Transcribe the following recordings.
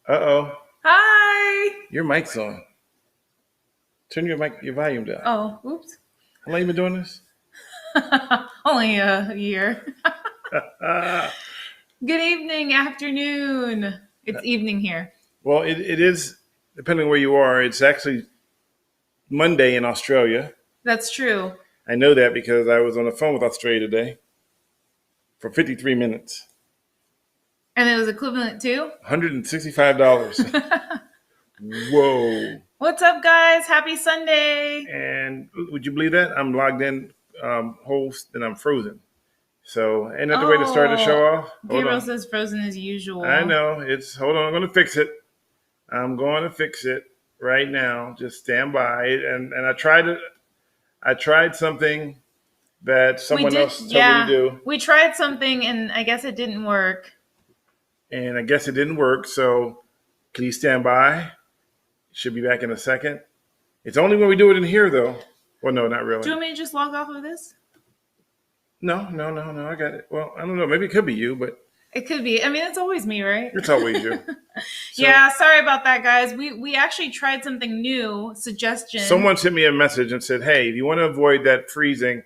Uh-oh. Hi. Your mic's on. Turn your volume down. Oh, oops. How long you been doing this? Only a year. Good evening, afternoon. It's evening here. Well, it is, depending where you are, it's actually Monday in Australia. That's true. I know that because I was on the phone with Australia today for 53 minutes. And it was equivalent to? $165. Whoa. What's up, guys? Happy Sunday. And would you believe that? I'm logged in, host, and I'm frozen. So, ain't that the way to start the show off? Gabriel says frozen as usual. I know. Hold on. I'm going to fix it. I'm going to fix it right now. Just stand by. And I tried something that someone else told me to do. We tried something, and I guess it didn't work. And I guess it didn't work. So please stand by. Should be back in a second. It's only when we do it in here, though. Well, no, not really. Do you want me to just log off of this? No. I got it. Well, I don't know. Maybe it could be you, but. It could be. I mean, it's always me, right? It's always you. So, yeah, sorry about that, guys. We actually tried something new. Suggestion. Someone sent me a message and said, hey, if you want to avoid that freezing,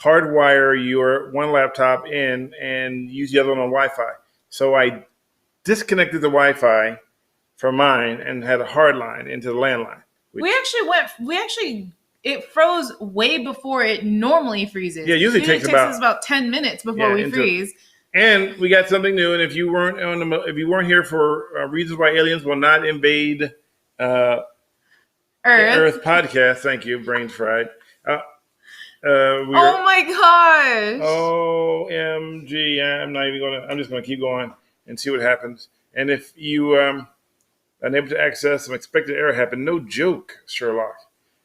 hardwire your one laptop in and use the other one on Wi-Fi. So I disconnected the Wi-Fi from mine and had a hard line into the landline. It froze way before it normally freezes. Yeah, usually it takes us about 10 minutes before we freeze. And we got something new. And if you weren't here for reasons why aliens will not invade Earth podcast, thank you, brains fried. Oh my gosh! OMG! I'm just gonna keep going and see what happens. And if you unable to access, some expected error happened. No joke, Sherlock.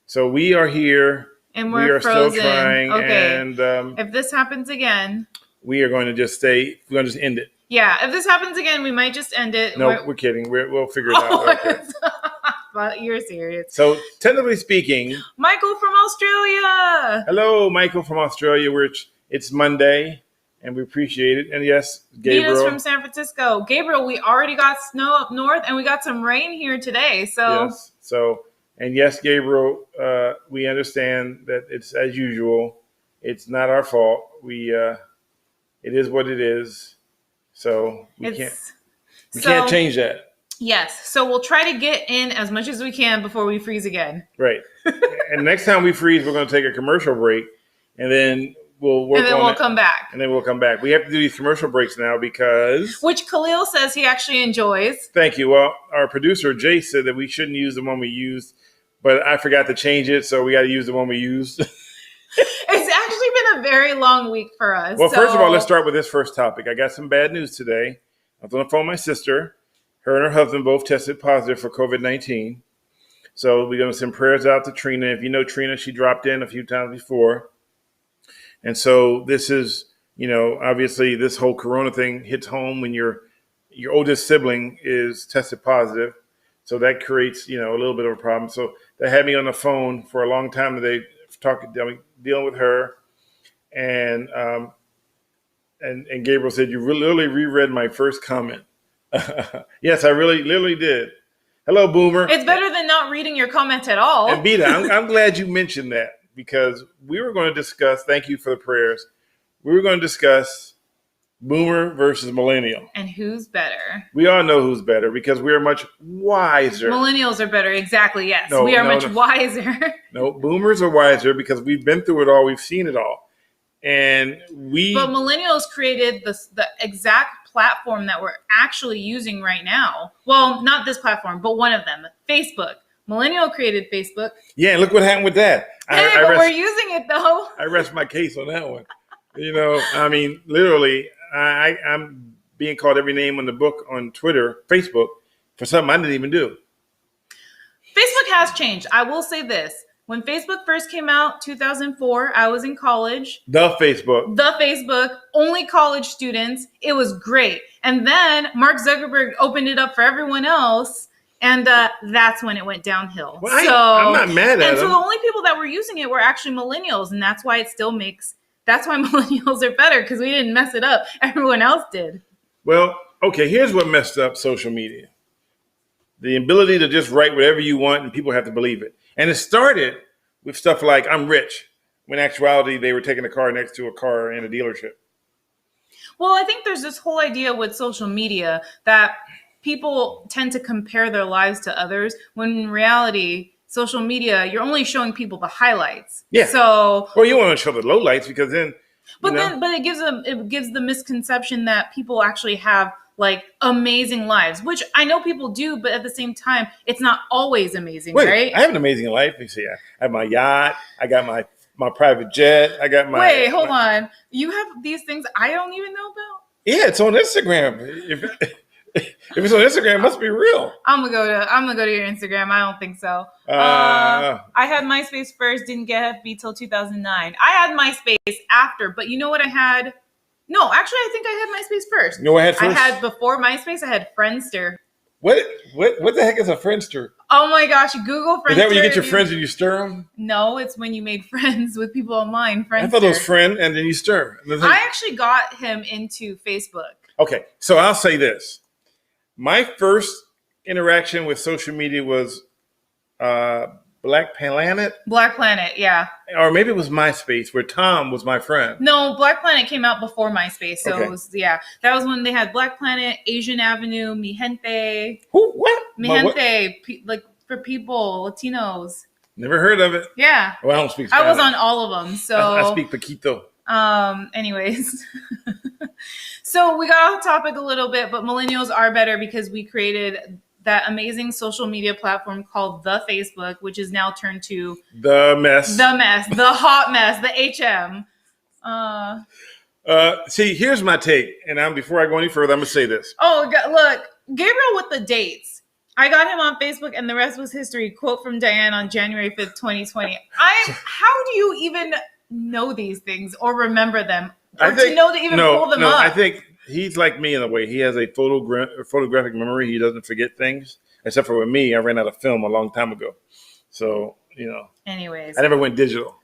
So we are here. And we are frozen. Still trying. Okay. And if this happens again, we are going to just end it. Yeah. If this happens again, we might just end it. No, we're kidding. We'll figure it out. Okay. But you're serious. So technically speaking, Michael from Australia. Hello, Michael from Australia. It's Monday, and we appreciate it. And yes, Gabriel. Nina's from San Francisco. Gabriel, we already got snow up north, and we got some rain here today. So yes. And yes, Gabriel, we understand that it's as usual. It's not our fault. It is what it is. So we can't change that. Yes. So we'll try to get in as much as we can before we freeze again. Right. And next time we freeze, we're going to take a commercial break, and then we'll work on it. And then we'll come back. And then we'll come back. We have to do these commercial breaks now because... Which Khalil says he actually enjoys. Thank you. Well, our producer, Jay, said that we shouldn't use the one we used, but I forgot to change it, so we got to use the one we used. It's actually been a very long week for us. Well, first of all, let's start with this first topic. I got some bad news today. I was on the phone with my sister. Her and her husband both tested positive for COVID-19. So we're going to send prayers out to Trina. If you know Trina, she dropped in a few times before. And so this is, obviously this whole corona thing hits home when your oldest sibling is tested positive. So that creates, a little bit of a problem. So they had me on the phone for a long time today dealing with her. And Gabriel said, you literally reread my first comment. Yes, I literally did. Hello, Boomer. It's better than not reading your comments at all. And Beta, I'm glad you mentioned that because we were going to discuss, thank you for the prayers, we were going to discuss Boomer versus Millennial. And who's better? We all know who's better because we are much wiser. Millennials are better, exactly, yes. We are much wiser. No, Boomers are wiser because we've been through it all, we've seen it all. But Millennials created the exact platform that we're actually using right now. Well, not this platform, but one of them, Facebook. Millennial created Facebook. Yeah, look what happened with that. We're using it though. I rest my case on that one. Literally, I'm being called every name on the book on Twitter, Facebook, for something I didn't even do. Facebook has changed. I will say this. When Facebook first came out, 2004, I was in college. The Facebook, only college students. It was great. And then Mark Zuckerberg opened it up for everyone else. And that's when it went downhill. Well, I'm not mad at it. And them. so the only people that were using it were actually millennials. And that's why that's why millennials are better, because we didn't mess it up. Everyone else did. Well, okay, here's what messed up social media. The ability to just write whatever you want and people have to believe it. And it started with stuff like, I'm rich, when in actuality, they were taking a car next to a car in a dealership. Well, I think there's this whole idea with social media that people tend to compare their lives to others, when in reality, social media, you're only showing people the highlights. Yeah. So, well, you want to show the lowlights because then, but it gives the misconception that people actually have like amazing lives, which I know people do, but at the same time, it's not always amazing, right? I have an amazing life. You see, I have my yacht. I got my private jet. I got my. Wait, hold on. You have these things I don't even know about? Yeah, it's on Instagram. If it's on Instagram, it must be real. I'm gonna go to your Instagram. I don't think so. I had MySpace first, didn't get FB till 2009. I had MySpace after, but you know what I had? No, actually, I think I had MySpace first. You know what I had first? I had before MySpace. I had Friendster. What the heck is a Friendster? Oh my gosh, Google Friendster. Is that when you get your friends and you stir them? No, it's when you made friends with people online. Friendster. I thought it was friend and then you stir. I actually got him into Facebook. Okay, so I'll say this. My first interaction with social media was Black Planet. Black Planet, yeah. Or maybe it was MySpace, where Tom was my friend. No, Black Planet came out before MySpace. So okay. It was, yeah. That was when they had Black Planet, Asian Avenue, Mi Gente. Who? What? Mi Gente, like for people, Latinos. Never heard of it. Yeah. Well, I don't speak Spanish. I was on all of them. So I speak Paquito. Anyways. So we got off topic a little bit, but millennials are better because we created that amazing social media platform called the Facebook, which is now turned to the mess, the hot mess, the HM. See, here's my take, and before I go any further, I'm gonna say this. Oh, look, Gabriel with the dates. I got him on Facebook, and the rest was history. Quote from Diane on January 5th, 2020. How do you even know these things or remember them, or to pull them up? I think he's like me in a way. He has a photographic memory. He doesn't forget things. Except for with me, I ran out of film a long time ago. So, Anyways. I never went digital.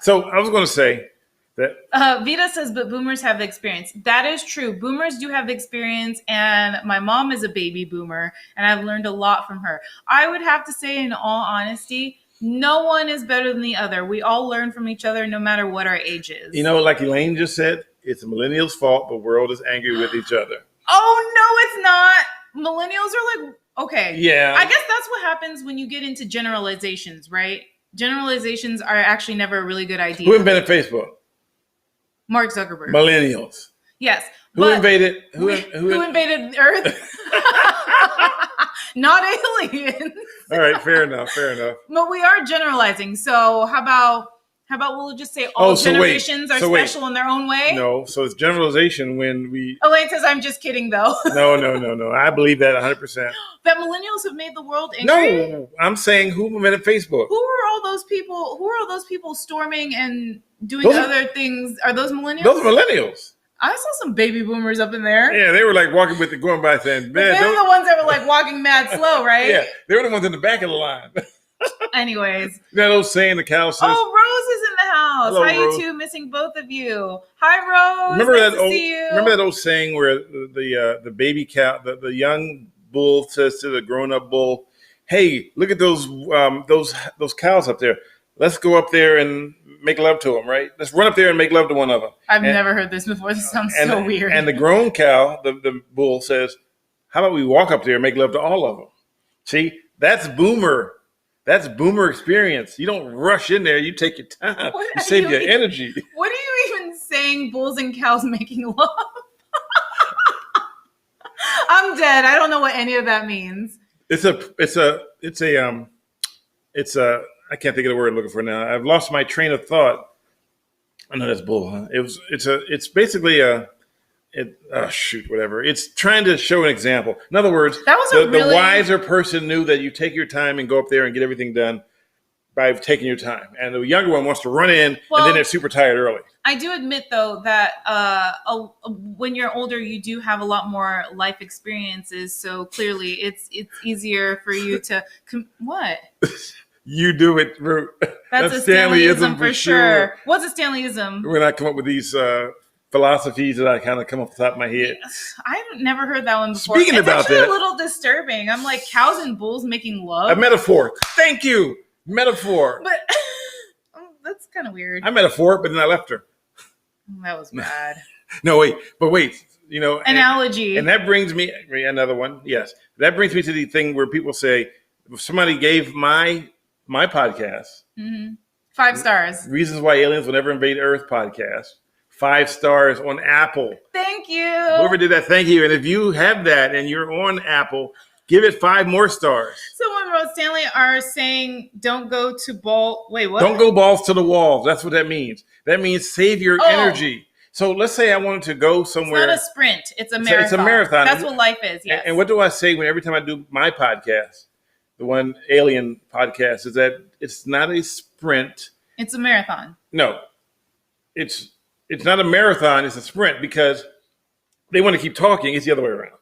So I was going to say that. Vita says, but boomers have the experience. That is true. Boomers do have the experience. And my mom is a baby boomer. And I've learned a lot from her. I would have to say, in all honesty, no one is better than the other. We all learn from each other no matter what our age is. Like Elaine just said, it's the millennials' fault. The world is angry with each other. Oh, no, it's not. Millennials are like, okay. Yeah. I guess that's what happens when you get into generalizations, right? Generalizations are actually never a really good idea. Who invented Facebook? Mark Zuckerberg. Millennials. Yes. Who invaded Earth? Not aliens. All right, fair enough. But we are generalizing. So how about we'll just say all generations are special in their own way? No, so it's generalization when we... Elaine says, I'm just kidding, though. No. I believe that 100%. That millennials have made the world angry? No, I'm saying who invented Facebook? Who are all those people storming and doing other things? Are those millennials? Those are millennials. I saw some baby boomers up in there. Yeah, they were like walking with going by saying, man. They're the ones that were like walking mad slow, right? Yeah, they were the ones in the back of the line. Anyways. Those saying the cow says. Oh, Rose is in the house. Hello, Hi, Rose. you two. Missing both of you. Hi, Rose. Remember that old saying where the baby cow, the young bull says to the grown-up bull, "Hey, look at those cows up there. Let's go up there and make love to them, right? Let's run up there and make love to one of them." I've never heard this before. This sounds so weird. And the grown cow, the bull says, "How about we walk up there and make love to all of them?" See, that's boomer. That's boomer experience. You don't rush in there. You take your time. You save your energy. What are you even saying? Bulls and cows making love? I'm dead. I don't know what any of that means. It's a I can't think of the word I'm looking for now. I've lost my train of thought. I know that's bull, huh? It's basically whatever. It's trying to show an example. In other words, the wiser person knew that you take your time and go up there and get everything done by taking your time. And the younger one wants to run in and then they're super tired early. I do admit, though, that when you're older, you do have a lot more life experiences. So clearly it's easier for you to what? You do it, Root. That's a Stanleyism for sure. What's a Stanleyism? When I come up with these philosophies that I kind of come off the top of my head. I've never heard that one before. Speaking it's about actually that, a little disturbing. I'm like, cows and bulls making love. A metaphor. Thank you. Metaphor. But that's kind of weird. I metaphor, but then I left her. That was bad. No, wait. You know, Analogy. And that brings me another one. Yes, that brings me to the thing where people say, if somebody gave my podcast 5 stars. Reasons Why Aliens Will Never Invade Earth podcast, 5 stars on Apple. Thank you. Whoever did that, thank you. And if you have that and you're on Apple, give it 5 more stars. Someone wrote, Stanley are saying don't go to ball. Wait, what? Don't go balls to the walls. That's what that means. That means save your energy. So let's say I wanted to go somewhere. It's not a sprint. It's a marathon. It's a marathon. That's what life is, yes. And what do I say every time I do my podcast, the one Alien podcast, is that it's not a sprint. It's a marathon. No. It's not a marathon. It's a sprint because they want to keep talking. It's the other way around.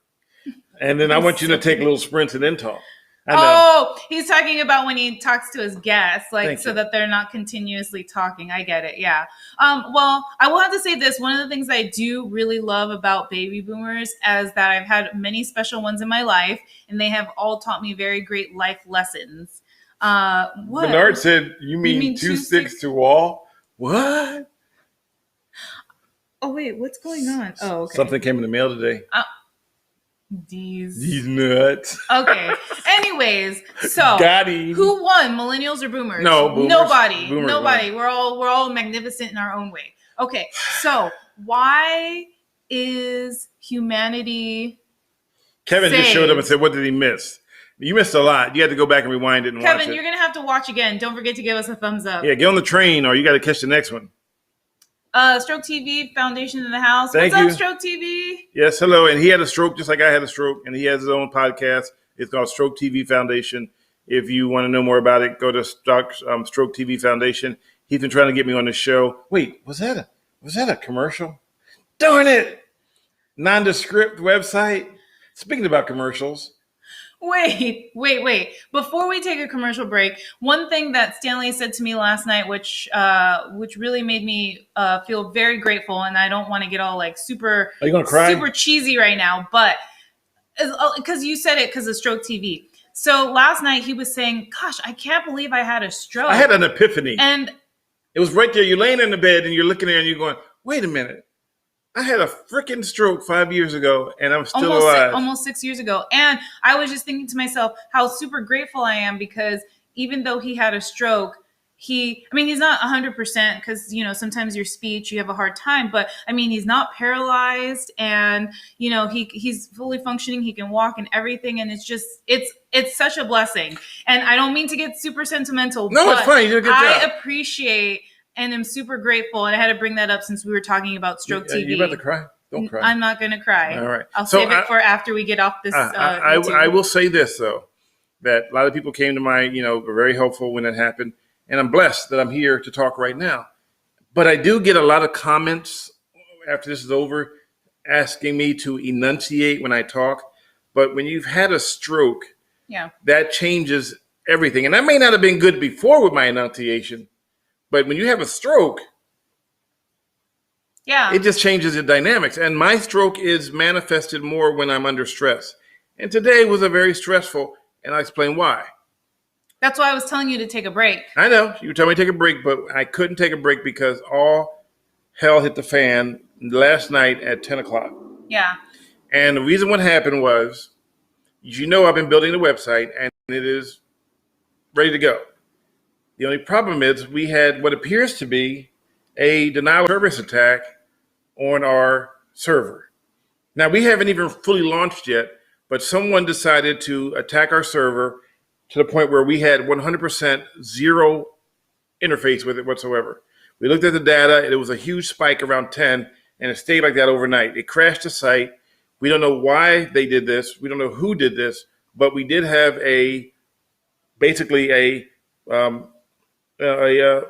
And then I want you to take little sprints and then talk. Oh, he's talking about when he talks to his guests, like Thank you. that they're not continuously talking. I get it. Yeah. Well, I will have to say this. One of the things I do really love about baby boomers is that I've had many special ones in my life, and they have all taught me very great life lessons. What? Bernard said, you mean 2 sticks to wall? What? Oh, wait, what's going on? Oh, okay. Something came in the mail today. These nuts. Okay. Anyways, so who won, millennials or boomers? No, boomers. Nobody. Boomers Nobody. won. We're all magnificent in our own way. Okay. So why is humanity Kevin saved? just showed up and said, what did he miss? You missed a lot. You had to go back and rewind it and watch it. Kevin, you're gonna have to watch again. Don't forget to give us a thumbs up. Yeah, get on the train or you got to catch the next one. Stroke TV Foundation in the house. Thank What's you. up, Stroke TV? Yes, hello. And he had a stroke just like I had a stroke, and he has his own podcast. It's called Stroke TV Foundation. If you want to know more about it, go to Stroke TV Foundation. He's been trying to get me on the show. Wait, was that a commercial? Darn it! Nondescript website. Speaking about commercials. Wait. Before we take a commercial break, one thing that Stanley said to me last night, which really made me feel very grateful, and I don't want to get all like super, Are you gonna cry? super cheesy right now, but because you said it because of Stroke TV. So last night he was saying, gosh, I can't believe I had a stroke. I had an epiphany. And it was right there. You're laying in the bed and you're looking there and you're going, wait a minute. I had a freaking stroke 5 years ago and I'm still alive. Almost 6 years ago. And I was just thinking to myself how super grateful I am because even though he had a stroke, he's not 100% because, sometimes your speech, you have a hard time, but he's not paralyzed and, he's fully functioning. He can walk and everything. And it's such a blessing. And I don't mean to get super sentimental. No, but it's fine. You did a good job. I appreciate and I'm super grateful. And I had to bring that up since we were talking about Stroke TV. You about to cry? Don't cry. I'm not going to cry. All right. I'll save it for after we get off this. I will say this, though, that a lot of people came to were very helpful when it happened. And I'm blessed that I'm here to talk right now. But I do get a lot of comments after this is over asking me to enunciate when I talk. But when you've had a stroke, that changes everything. And I may not have been good before with my enunciation. But when you have a stroke, it just changes the dynamics. And my stroke is manifested more when I'm under stress. And today was a very stressful, and I'll explain why. That's why I was telling you to take a break. I know. You were telling me to take a break, but I couldn't take a break because all hell hit the fan last night at 10 o'clock. Yeah. And the reason what happened was, I've been building the website, and it is ready to go. The only problem is we had what appears to be a denial of service attack on our server. Now, we haven't even fully launched yet, but someone decided to attack our server to the point where we had 100% zero interface with it whatsoever. We looked at the data, and it was a huge spike around 10, and it stayed like that overnight. It crashed the site. We don't know why they did this. We don't know who did this, but we did have basically a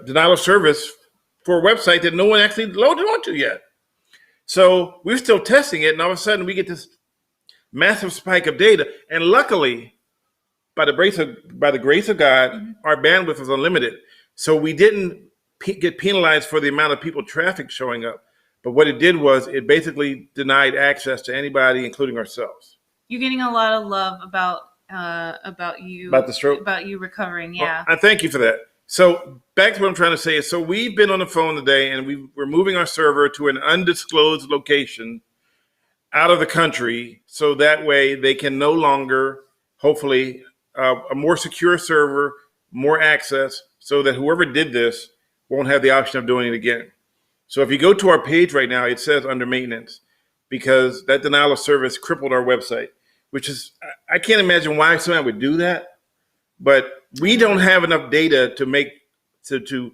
denial of service for a website that no one actually loaded onto yet. So we're still testing it, and all of a sudden we get this massive spike of data. And luckily, by the grace of God, our bandwidth was unlimited. So we didn't get penalized for the amount of traffic showing up. But what it did was it basically denied access to anybody, including ourselves. You're getting a lot of love about you, About the stroke? about you recovering. Yeah. Well, I thank you for that. So back to what I'm trying to say is, so we've been on the phone today, and we're moving our server to an undisclosed location out of the country, so that way they can no longer, hopefully, a more secure server, more access, so that whoever did this won't have the option of doing it again. So if you go to our page right now, it says under maintenance, because that denial of service crippled our website, which is, I can't imagine why someone would do that, but we don't have enough data to make, to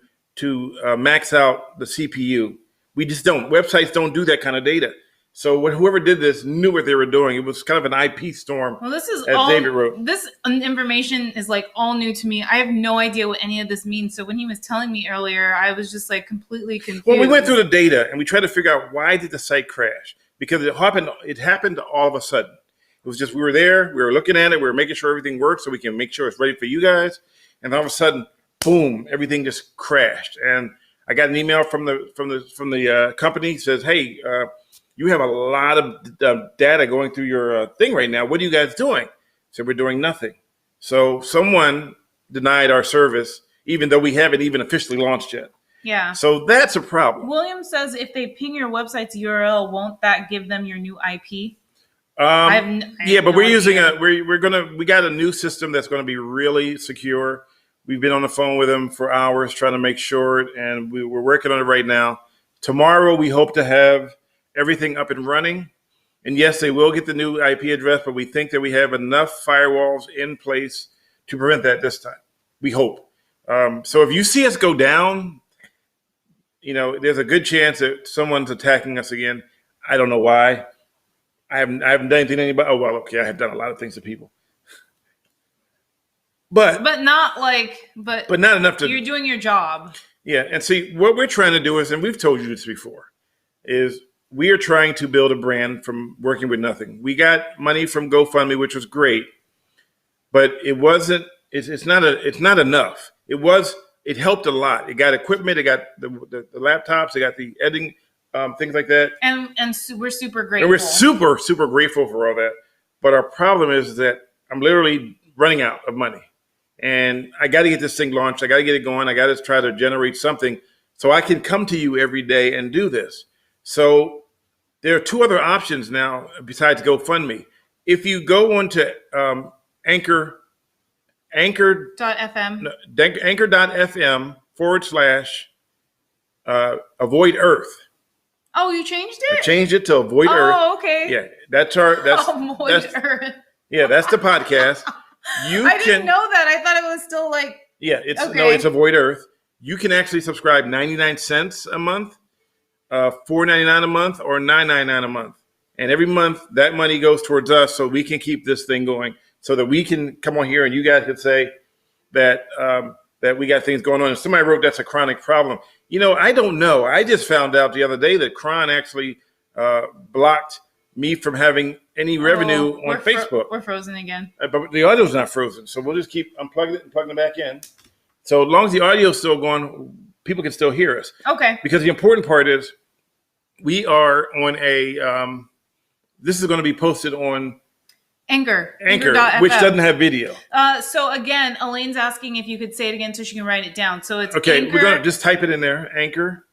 max out the CPU. We just don't. Websites don't do that kind of data. So whoever did this knew what they were doing. It was kind of an IP storm. Well, this is as all, David wrote. This information is like all new to me. I have no idea what any of this means. So when he was telling me earlier, I was just like completely confused. Well, we went through the data and we tried to figure out why did the site crash, because it happened all of a sudden. It was just, we were there, we were looking at it, we were making sure everything worked so we can make sure it's ready for you guys. And all of a sudden, boom, everything just crashed. And I got an email from the company that says, hey, you have a lot of data going through your thing right now. What are you guys doing? So we're doing nothing. So someone denied our service, even though we haven't even officially launched yet. Yeah. So that's a problem. William says if they ping your website's URL, won't that give them your new IP? Yeah, but we're using we got a new system that's going to be really secure. We've been on the phone with them for hours trying to make sure, and we're working on it right now. Tomorrow, we hope to have everything up and running. And yes, they will get the new IP address, but we think that we have enough firewalls in place to prevent that this time. We hope. So if you see us go down, there's a good chance that someone's attacking us again. I don't know why. I haven't done anything to anybody. Oh, well, okay, I have done a lot of things to people. But not enough to. You're doing your job. Yeah, and see, what we're trying to do is, and we've told you this before, is we are trying to build a brand from working with nothing. We got money from GoFundMe, which was great, but it wasn't. It's not enough. It helped a lot. It got equipment. It got the laptops. It got the editing. Things like that. And we're super grateful. And we're super, super grateful for all that. But our problem is that I'm literally running out of money. And I got to get this thing launched. I got to get it going. I got to try to generate something so I can come to you every day and do this. So there are two other options now besides GoFundMe. If you go onto anchor.fm/avoid Earth. Oh, you changed it? I changed it to Avoid Earth. Oh, okay. Yeah, that's Earth. Earth. Yeah, that's the podcast. I didn't know that. I thought it was still like. Yeah, it's Avoid Earth. You can actually subscribe 99 cents a month, $4.99 a month, or $9.99 a month. And every month that money goes towards us, so we can keep this thing going, so that we can come on here and you guys can say that that we got things going on. And somebody wrote that's a chronic problem. I don't know. I just found out the other day that Cron actually blocked me from having any revenue on Facebook. We're frozen again. But the audio's not frozen. So we'll just keep unplugging it and plugging it back in. So as long as the audio's still going, people can still hear us. Okay. Because the important part is we are on this is going to be posted on Anchor, which doesn't have video. So again, Elaine's asking if you could say it again so she can write it down. So it's okay. Anchor. We're gonna just type it in there. Anchor.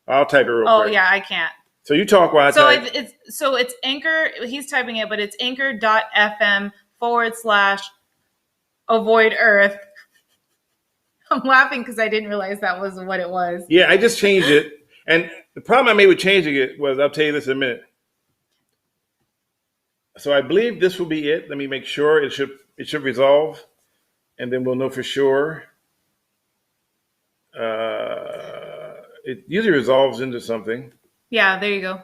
I'll type it real quick. Oh yeah, I can't. So you talk while I type. It's Anchor. He's typing it, but it's anchor.fm/avoid Earth. I'm laughing because I didn't realize that was what it was. Yeah, I just changed it, and the problem I made with changing it was, I'll tell you this in a minute. So I believe this will be it. Let me make sure it should resolve, and then we'll know for sure. It usually resolves into something. Yeah, there you go.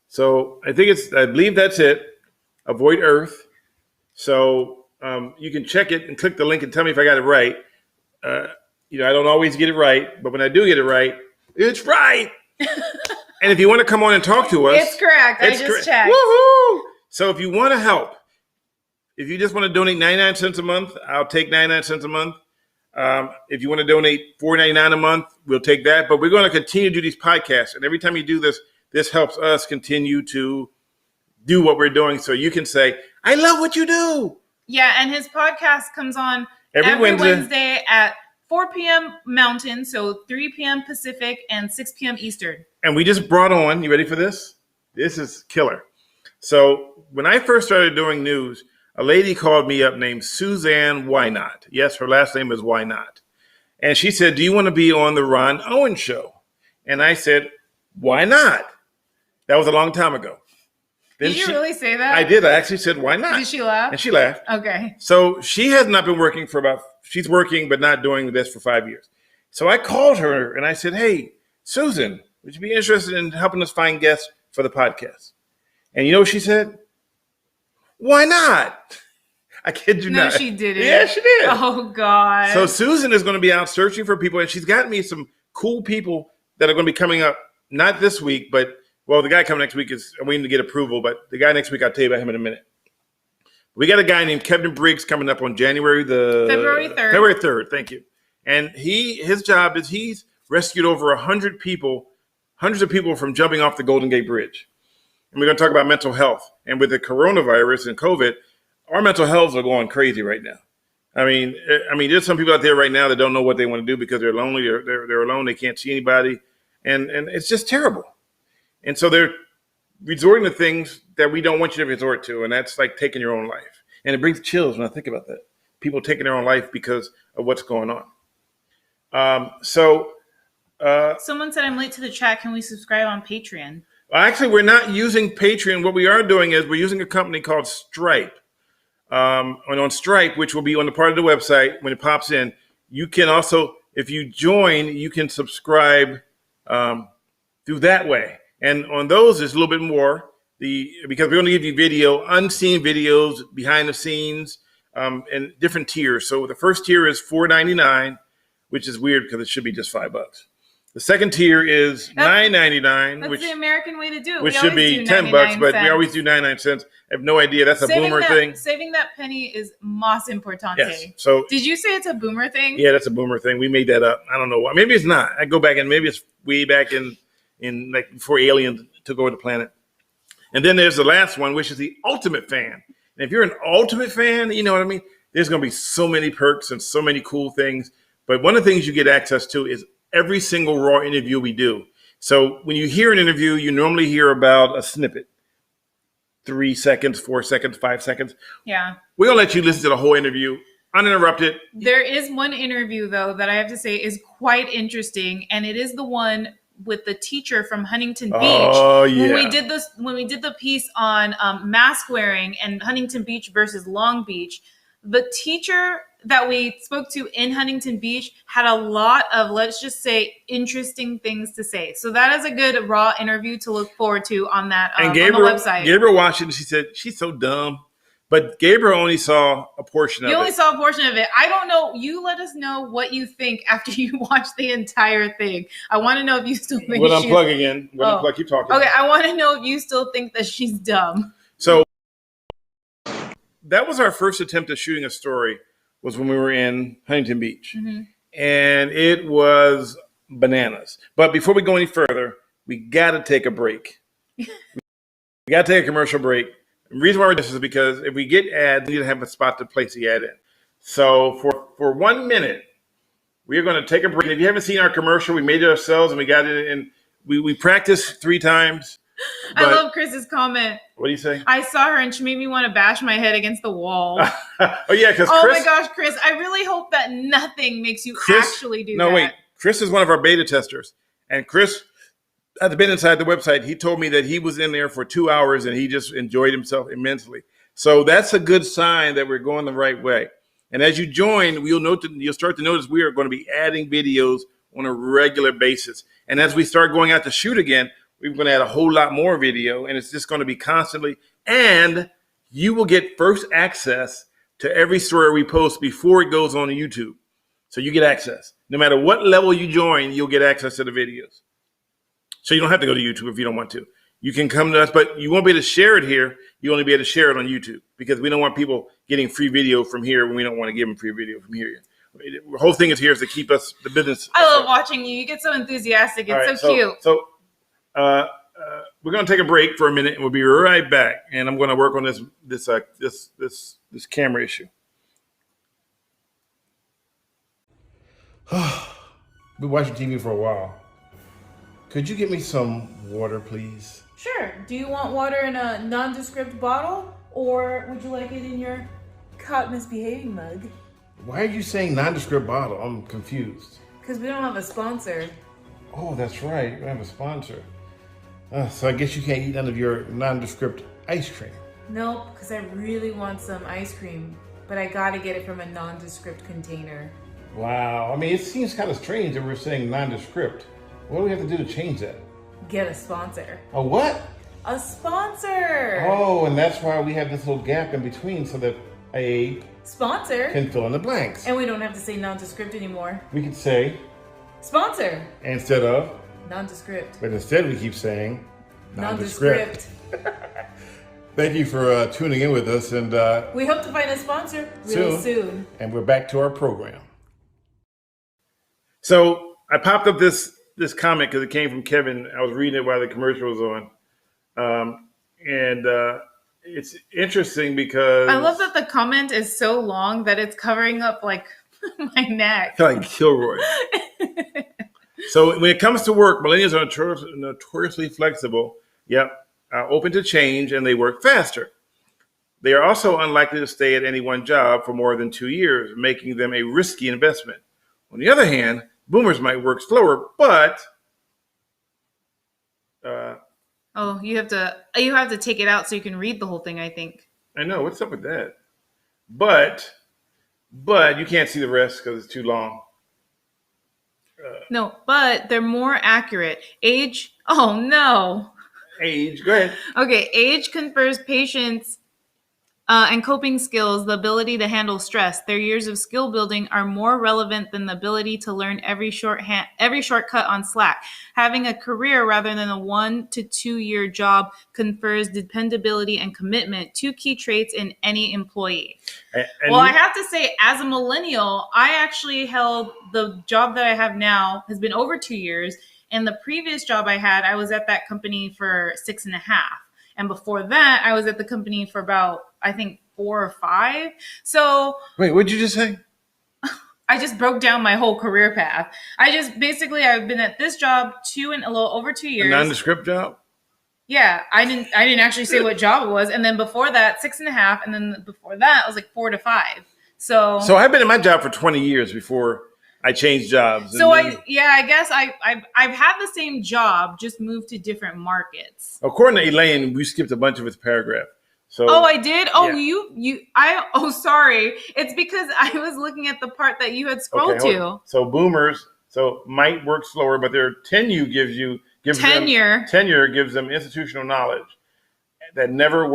So I believe that's it. Avoid Earth. So you can check it and click the link and tell me if I got it right. I don't always get it right, but when I do get it right, it's right. And if you want to come on and talk to us, it's correct. I just checked. Woohoo! So if you want to help, if you just want to donate 99 cents a month, I'll take 99 cents a month. If you want to donate $4.99 a month, we'll take that. But we're going to continue to do these podcasts. And every time you do this, this helps us continue to do what we're doing. So you can say, I love what you do. Yeah, and his podcast comes on Every Wednesday at 4 p.m. Mountain, so 3 p.m. Pacific and 6 p.m. Eastern. And we just brought on, you ready for this? This is killer. So when I first started doing news, a lady called me up named Suzanne Why Not. Yes, her last name is Why Not. And she said, do you want to be on the Ron Owen show? And I said, why not? That was a long time ago. Then did you really say that? I did. I actually said, why not? Did she laugh? And she laughed. Okay. So she has not been working she's working but not doing this for 5 years. So I called her and I said, hey, Susan, would you be interested in helping us find guests for the podcast? And you know what she said? Why not? I kid you not. No, she didn't. Yeah, she did. Oh, God. So Susan is going to be out searching for people, and she's got me some cool people that are going to be coming up, not this week, but, well, the guy coming next week is waiting to get approval, but the guy next week, I'll tell you about him in a minute. We got a guy named Kevin Briggs coming up on February 3rd. February 3rd, thank you. And his job is he's rescued over hundreds of people from jumping off the Golden Gate Bridge. And we're going to talk about mental health. And with the coronavirus and COVID, our mental health are going crazy right now. I mean, there's some people out there right now that don't know what they want to do because they're lonely. They're alone. They can't see anybody. And it's just terrible. And so they're resorting to things that we don't want you to resort to. And that's like taking your own life. And it brings chills when I think about that. People taking their own life because of what's going on. Someone said I'm late to the chat. Can we subscribe on Patreon? Actually, we're not using Patreon. What we are doing is we're using a company called Stripe. And on Stripe, which will be on the part of the website when it pops in, you can also, if you join, you can subscribe through that way. And on those, there's a little bit more because we're going to give you video, unseen videos, behind the scenes, and different tiers. So the first tier is $4.99, which is weird because it should be just $5. The second tier is $9.99, that's the American way to do it. Which should be $10, but we always do 99 cents. I have no idea. That's a boomer thing. Saving that penny is más importante. Yes. So did you say it's a boomer thing? Yeah, that's a boomer thing. We made that up. I don't know why. Maybe it's not. I go back and maybe it's way back in like before aliens took over the planet. And then there's the last one, which is the ultimate fan. And if you're an ultimate fan, you know what I mean? There's going to be so many perks and so many cool things. But one of the things you get access to is every single raw interview we do. So when you hear an interview, you normally hear about a snippet. 3 seconds, 4 seconds, 5 seconds. Yeah. We're going to let you listen to the whole interview uninterrupted. There is one interview, though, that I have to say is quite interesting. And it is the one with the teacher from Huntington Beach. Oh, yeah. When we did the piece on mask wearing and Huntington Beach versus Long Beach, the teacher that we spoke to in Huntington Beach had a lot of, let's just say, interesting things to say. So that is a good raw interview to look forward to on that on the website. Gabriel watched it and she said, she's so dumb. But Gabriel only saw a portion of it. You only saw a portion of it. I don't know. You let us know what you think after you watch the entire thing. I want to know if you still think We'll unplug again. Keep talking. Okay, I want to know if you still think that she's dumb. So that was our first attempt at shooting a story, was when we were in Huntington Beach. Mm-hmm. And it was bananas. But before we go any further, we got to take a break. We got to take a commercial break. The reason why we're doing this is because if we get ads, we need to have a spot to place the ad in. So for 1 minute, we are going to take a break. And if you haven't seen our commercial, we made it ourselves and we got it in. We practiced 3 times. I love Chris's comment. What do you say? I saw her and she made me want to bash my head against the wall. Oh, yeah, because oh my gosh, Chris, I really hope that nothing makes you actually do that. No, wait. Chris is one of our beta testers. And Chris had been inside the website. He told me that he was in there for 2 hours and he just enjoyed himself immensely. So that's a good sign that we're going the right way. And as you join, you'll start to notice we are going to be adding videos on a regular basis. And as we start going out to shoot again, we're going to add a whole lot more video, and it's just going to be constantly. And you will get first access to every story we post before it goes on YouTube. So you get access. No matter what level you join, you'll get access to the videos. So you don't have to go to YouTube if you don't want to. You can come to us, but you won't be able to share it here. You only be able to share it on YouTube because we don't want people getting free video from here when we don't want to give them free video from here. The whole thing is here is to keep us the business. I love watching you. You get so enthusiastic. It's so cute. So we're going to take a break for a minute, and we'll be right back. And I'm going to work on this camera issue. Been watching TV for a while. Could you get me some water, please? Sure. Do you want water in a nondescript bottle, or would you like it in your caught misbehaving mug? Why are you saying nondescript bottle? I'm confused. Because we don't have a sponsor. Oh, that's right. We don't have a sponsor. So I guess you can't eat none of your nondescript ice cream. Nope, because I really want some ice cream, but I gotta get it from a nondescript container. Wow. I mean, it seems kind of strange that we're saying nondescript. What do we have to do to change that? Get a sponsor. A what? A sponsor! Oh, and that's why we have this little gap in between so that a sponsor can fill in the blanks. And we don't have to say nondescript anymore. We could say sponsor instead of nondescript. But instead we keep saying nondescript. Thank you for tuning in with us, and we hope to find a sponsor really soon. And we're back to our program. So I popped up this comment because it came from Kevin. I was reading it while the commercial was on. It's interesting because I love that the comment is so long that it's covering up like my neck. I feel like Kilroy. So when it comes to work, millennials are notoriously flexible, open to change, and they work faster. They are also unlikely to stay at any one job for more than 2 years, making them a risky investment. On the other hand, boomers might work slower, but you have to take it out so you can read the whole thing, I think. I know. What's up with that? But you can't see the rest because it's too long. No, but they're more accurate. Age. Oh, no. Age. Go ahead. Okay. Age confers patience and coping skills, the ability to handle stress. Their years of skill building are more relevant than the ability to learn every shortcut on Slack. Having a career rather than a 1 to 2 year job confers dependability and commitment, two key traits in any employee. I have to say, as a millennial, I actually held the job that I have now has been over 2 years. And the previous job I had, I was at that company for 6.5. And before that, I was at the company for about, I think, 4 or 5. So wait, what did you just say? I just broke down my whole career path. I've been at this job a little over 2 years. A nondescript job? Yeah, I didn't actually say what job it was. And then before that, 6.5. And then before that, it was like 4 to 5. So I've been in my job for 20 years before I changed jobs. So I guess I've had the same job, just moved to different markets. According to Elaine, we skipped a bunch of his paragraph. So I did. Sorry. It's because I was looking at the part that you had scrolled to. So boomers, might work slower, but their tenure gives them institutional knowledge that newer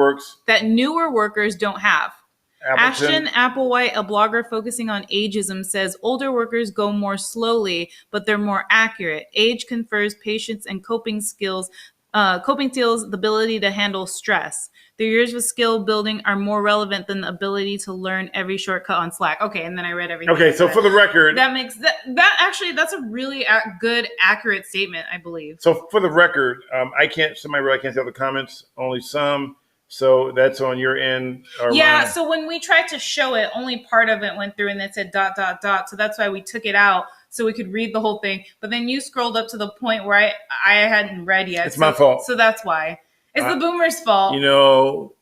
workers don't have. Ashton Applewhite, a blogger focusing on ageism, says older workers go more slowly, but they're more accurate. Age confers patience and coping skills, the ability to handle stress. Their years of skill building are more relevant than the ability to learn every shortcut on Slack. Okay, and then I read everything. Okay, so for the record, that's a really good, accurate statement, I believe. So for the record, I can't see all the comments, only some. So that's on your end. Yeah. So when we tried to show it, only part of it went through and it said ... So that's why we took it out so we could read the whole thing. But then you scrolled up to the point where I hadn't read yet. It's my fault. So that's why. It's the boomers' fault.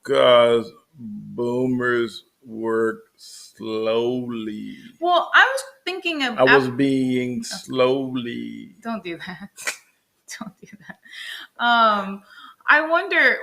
Because boomers work slowly. Well, I was thinking of... I was being slowly. Don't do that. Don't do that. I wonder,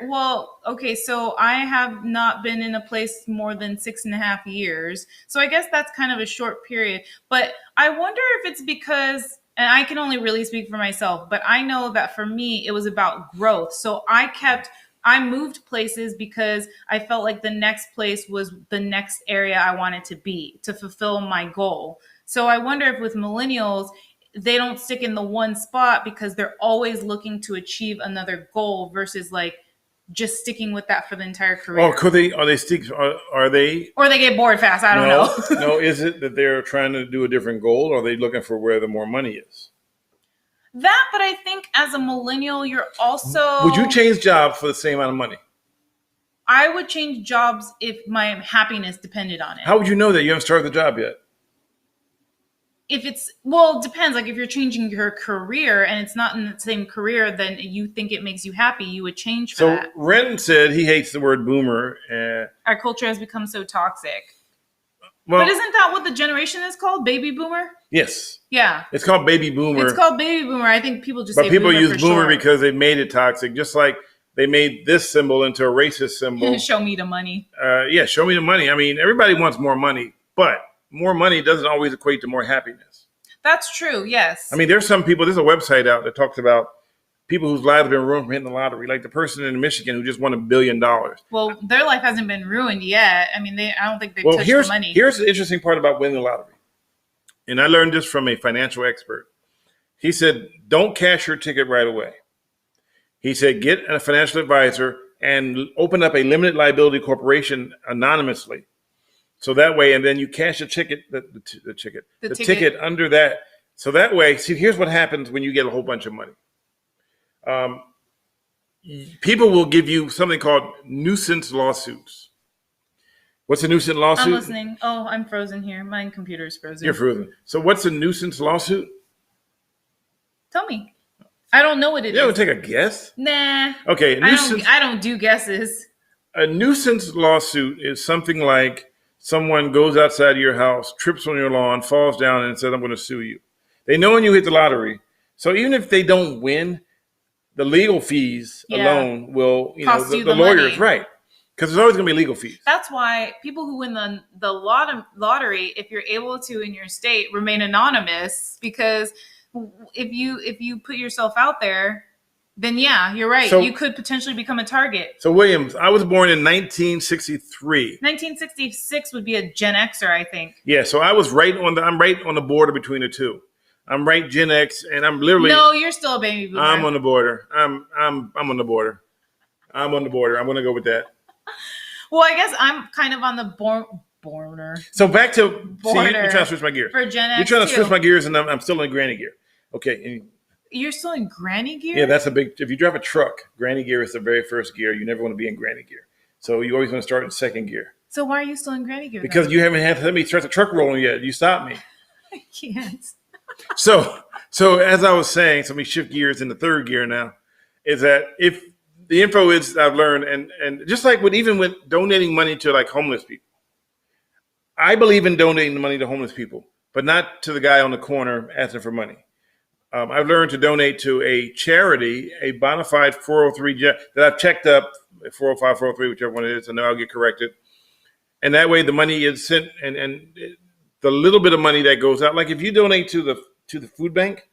so I have not been in a place more than 6.5 years. So I guess that's kind of a short period. But I wonder if it's because, and I can only really speak for myself, but I know that for me, it was about growth. So I moved places because I felt like the next place was the next area I wanted to be to fulfill my goal. So I wonder if with millennials, they don't stick in the one spot because they're always looking to achieve another goal versus like just sticking with that for the entire career. Oh, could they? Are they stick? Are they? Or they get bored fast. I don't know. No. Is it that they're trying to do a different goal, or are they looking for where the more money is? That, but I think as a millennial, you're also. Would you change jobs for the same amount of money? I would change jobs if my happiness depended on it. How would you know that? You haven't started the job yet. If it's, well, it depends. Like if you're changing your career and it's not in the same career, then you think it makes you happy, you would change for that. So Ren said he hates the word boomer. Our culture has become so toxic. Well, but isn't that what the generation is called? Baby boomer? Yes. Yeah. It's called baby boomer. It's called baby boomer. I think people just but say people boomer use for boomer short. because they made it toxic, just like they made this symbol into a racist symbol. Show me the money. Yeah, show me the money. I mean, everybody wants more money, but more money doesn't always equate to more happiness. That's true, yes. I mean, there's some people, there's a website out that talks about people whose lives have been ruined from hitting the lottery, like the person in Michigan who just won $1 billion. Well, their life hasn't been ruined yet. I mean, I don't think they've touched the money. Here's the interesting part about winning the lottery. And I learned this from a financial expert. He said, don't cash your ticket right away. He said, get a financial advisor and open up a limited liability corporation anonymously. So that way, and then you cash the ticket under that. So that way, see, here's what happens when you get a whole bunch of money. People will give you something called nuisance lawsuits. What's a nuisance lawsuit? I'm listening. Oh, I'm frozen here. My computer's frozen. You're frozen. So what's a nuisance lawsuit? Tell me. I don't know what it is. You want to take a guess? Nah. Okay. I don't do guesses. A nuisance lawsuit is something like someone goes outside your house, trips on your lawn, falls down, and says, I'm going to sue you. They know when you hit the lottery. So even if they don't win, the legal fees alone will, cost you the lawyers, money. Right. Because there's always going to be legal fees. That's why people who win the lottery, if you're able to in your state, remain anonymous. Because if you put yourself out there, then yeah, you're right. So, you could potentially become a target. So Williams, I was born in 1963. 1966 would be a Gen Xer, I think. Yeah, so I'm right on the border between the two. I'm right Gen X, and I'm literally. No, you're still a baby boomer. I'm on the border. I'm on the border. I'm on the border. I'm going to go with that. Well, I guess I'm kind of on the border. So back to you're trying to switch my gears. For Gen X, you're trying to switch my gears, and I'm still in granny gear. Okay. You're still in granny gear? Yeah, that's a big. If you drive a truck, granny gear is the very first gear. You never want to be in granny gear. So you always want to start in second gear. So why are you still in granny gear? Because you haven't had to let me start the truck rolling yet. You stopped me. I can't. So as I was saying, so let me shift gears into third gear now, is that if the info is I've learned, and just like even with donating money to like homeless people, I believe in donating money to homeless people, but not to the guy on the corner asking for money. I've learned to donate to a charity, a bona fide 403 that I've checked up, 405, 403, whichever one it is, and then I'll get corrected. And that way the money is sent, and the little bit of money that goes out, like if you donate to the food bank,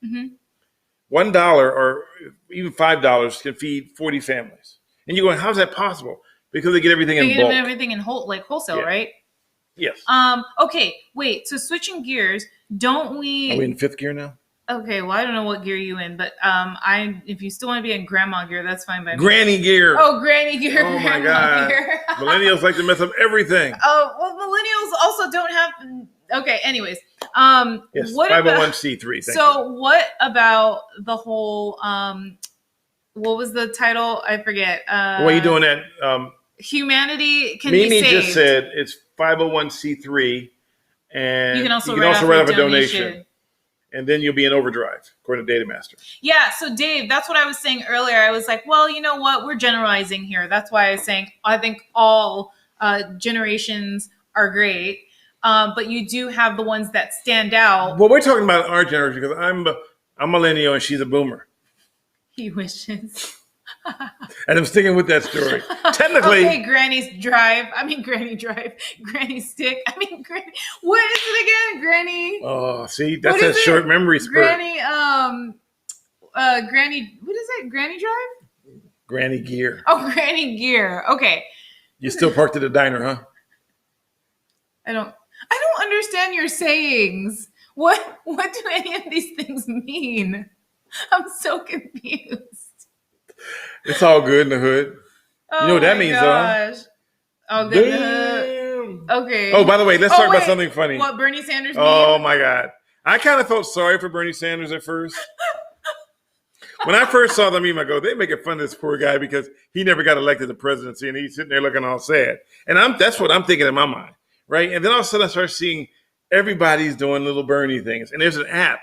$1 or even $5 can feed 40 families. And you're going, how's that possible? Because they get everything in bulk. They get everything in wholesale, right? Yes. Okay, wait. So switching gears, don't we? Are we in fifth gear now? Okay, well, I don't know what gear you in, but if you still want to be in grandma gear, that's fine by me. Granny gear. Oh, granny gear. Oh my God. Gear. Millennials like to mess up everything. Oh, well, millennials also don't have. Okay, anyways. Yes, what 501c3. What about the whole? What was the title? I forget. What are you doing that? Humanity can be saved. Mimi just said it's 501c3, and you can also write off a donation. And then you'll be in overdrive, according to Data Master. Yeah. So, Dave, that's what I was saying earlier. I was like, well, you know what? We're generalizing here. That's why I was saying I think all generations are great. But you do have the ones that stand out. Well, we're talking about our generation because I'm millennial and she's a boomer. He wishes. And I'm sticking with that story. Technically. Okay, Granny drive. Granny stick. Granny. What is it again? Granny. Oh, see, that's a short memory spurt. Granny, Granny, what is it? Granny drive? Granny gear. Oh, Granny gear. Okay. You still parked at a diner, huh? I don't understand your sayings. What do any of these things mean? I'm so confused. It's all good in the hood. You know what that means, gosh. Oh, Damn. okay. Oh, by the way, let's talk about something funny. What, Bernie Sanders Oh, meme? my God. I kind of felt sorry for Bernie Sanders at first. When I first saw the meme, I go, they making fun of this poor guy because he never got elected to presidency and he's sitting there looking all sad. And that's what I'm thinking in my mind, right? And then all of a sudden I start seeing everybody's doing little Bernie things. And there's an app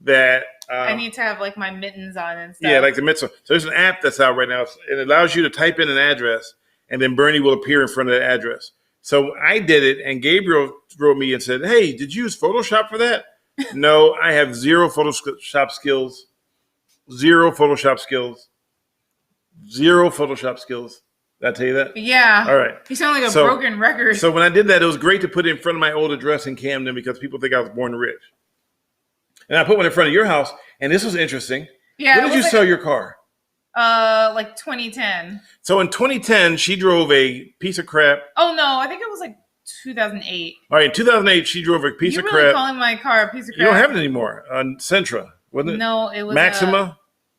that I need to have like my mittens on and stuff. Yeah, like the mitzvah. So there's an app that's out right now. It allows you to type in an address, and then Bernie will appear in front of that address. So I did it, and Gabriel wrote me and said, "Hey, did you use Photoshop for that?" No, I have zero Photoshop skills. Zero Photoshop skills. Zero Photoshop skills. Did I tell you that? Yeah. All right. You sound like a broken record. So when I did that, it was great to put it in front of my old address in Camden because people think I was born rich. And I put one in front of your house, and this was interesting. Yeah. When did you sell your car? Like 2010. So in 2010, she drove a piece of crap. Oh no, I think it was like 2008. All right, in 2008, she drove a piece of crap. You're really calling my car a piece of crap? You don't have it anymore. Sentra, wasn't it? No, it was Maxima.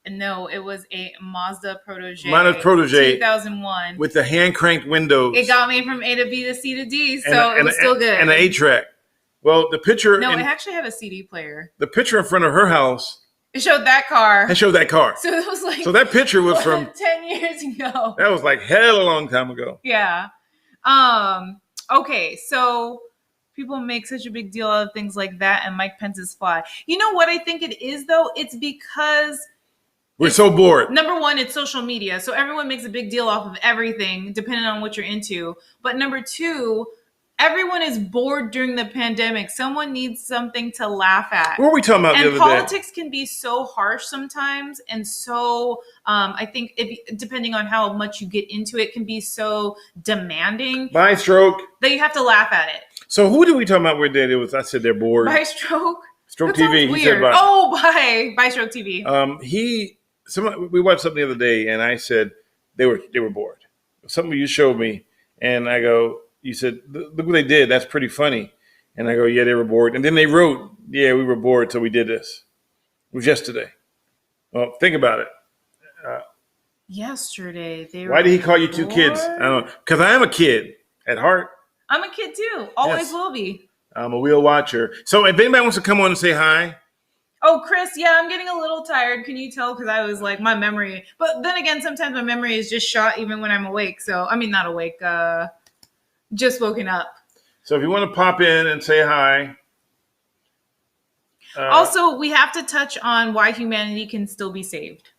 No, it was a Mazda Protege. 2001 with the hand cranked windows. It got me from A to B to C to D, so it was still good. And an 8-track. Well, the picture. No, it actually had a CD player. The picture in front of her house. It showed that car. It showed that car. So it was like. So that picture was from 10 years ago. That was like hell a long time ago. Yeah. Okay, so people make such a big deal out of things like that, and Mike Pence's fly. You know what I think it is, though? It's because we're so bored. Number one, it's social media, so everyone makes a big deal off of everything, depending on what you're into. But number two, everyone is bored during the pandemic. Someone needs something to laugh at. What were we talking about the other day? And politics can be so harsh sometimes, and so I think depending on how much you get into it, can be so demanding. By stroke. That you have to laugh at it. So who did we talk about where they was? I said they're bored. By stroke. Stroke TV. Weird. He said by Stroke TV. We watched something the other day, and I said they were bored. Something you showed me, and I go. You said, look what they did. That's pretty funny. And I go, yeah, they were bored. And then they wrote, yeah, we were bored, so we did this. It was yesterday. Well, think about it. Yesterday. Why did he call you two kids? I don't know. Because I am a kid at heart. I'm a kid too. Always will be. I'm a wheel watcher. So if anybody wants to come on and say hi. Oh, Chris, yeah, I'm getting a little tired. Can you tell? Because I was like, my memory. But then again, sometimes my memory is just shot even when I'm awake. So, I mean, not awake. Just woken up. So if you want to pop in and say hi. Also, we have to touch on why humanity can still be saved.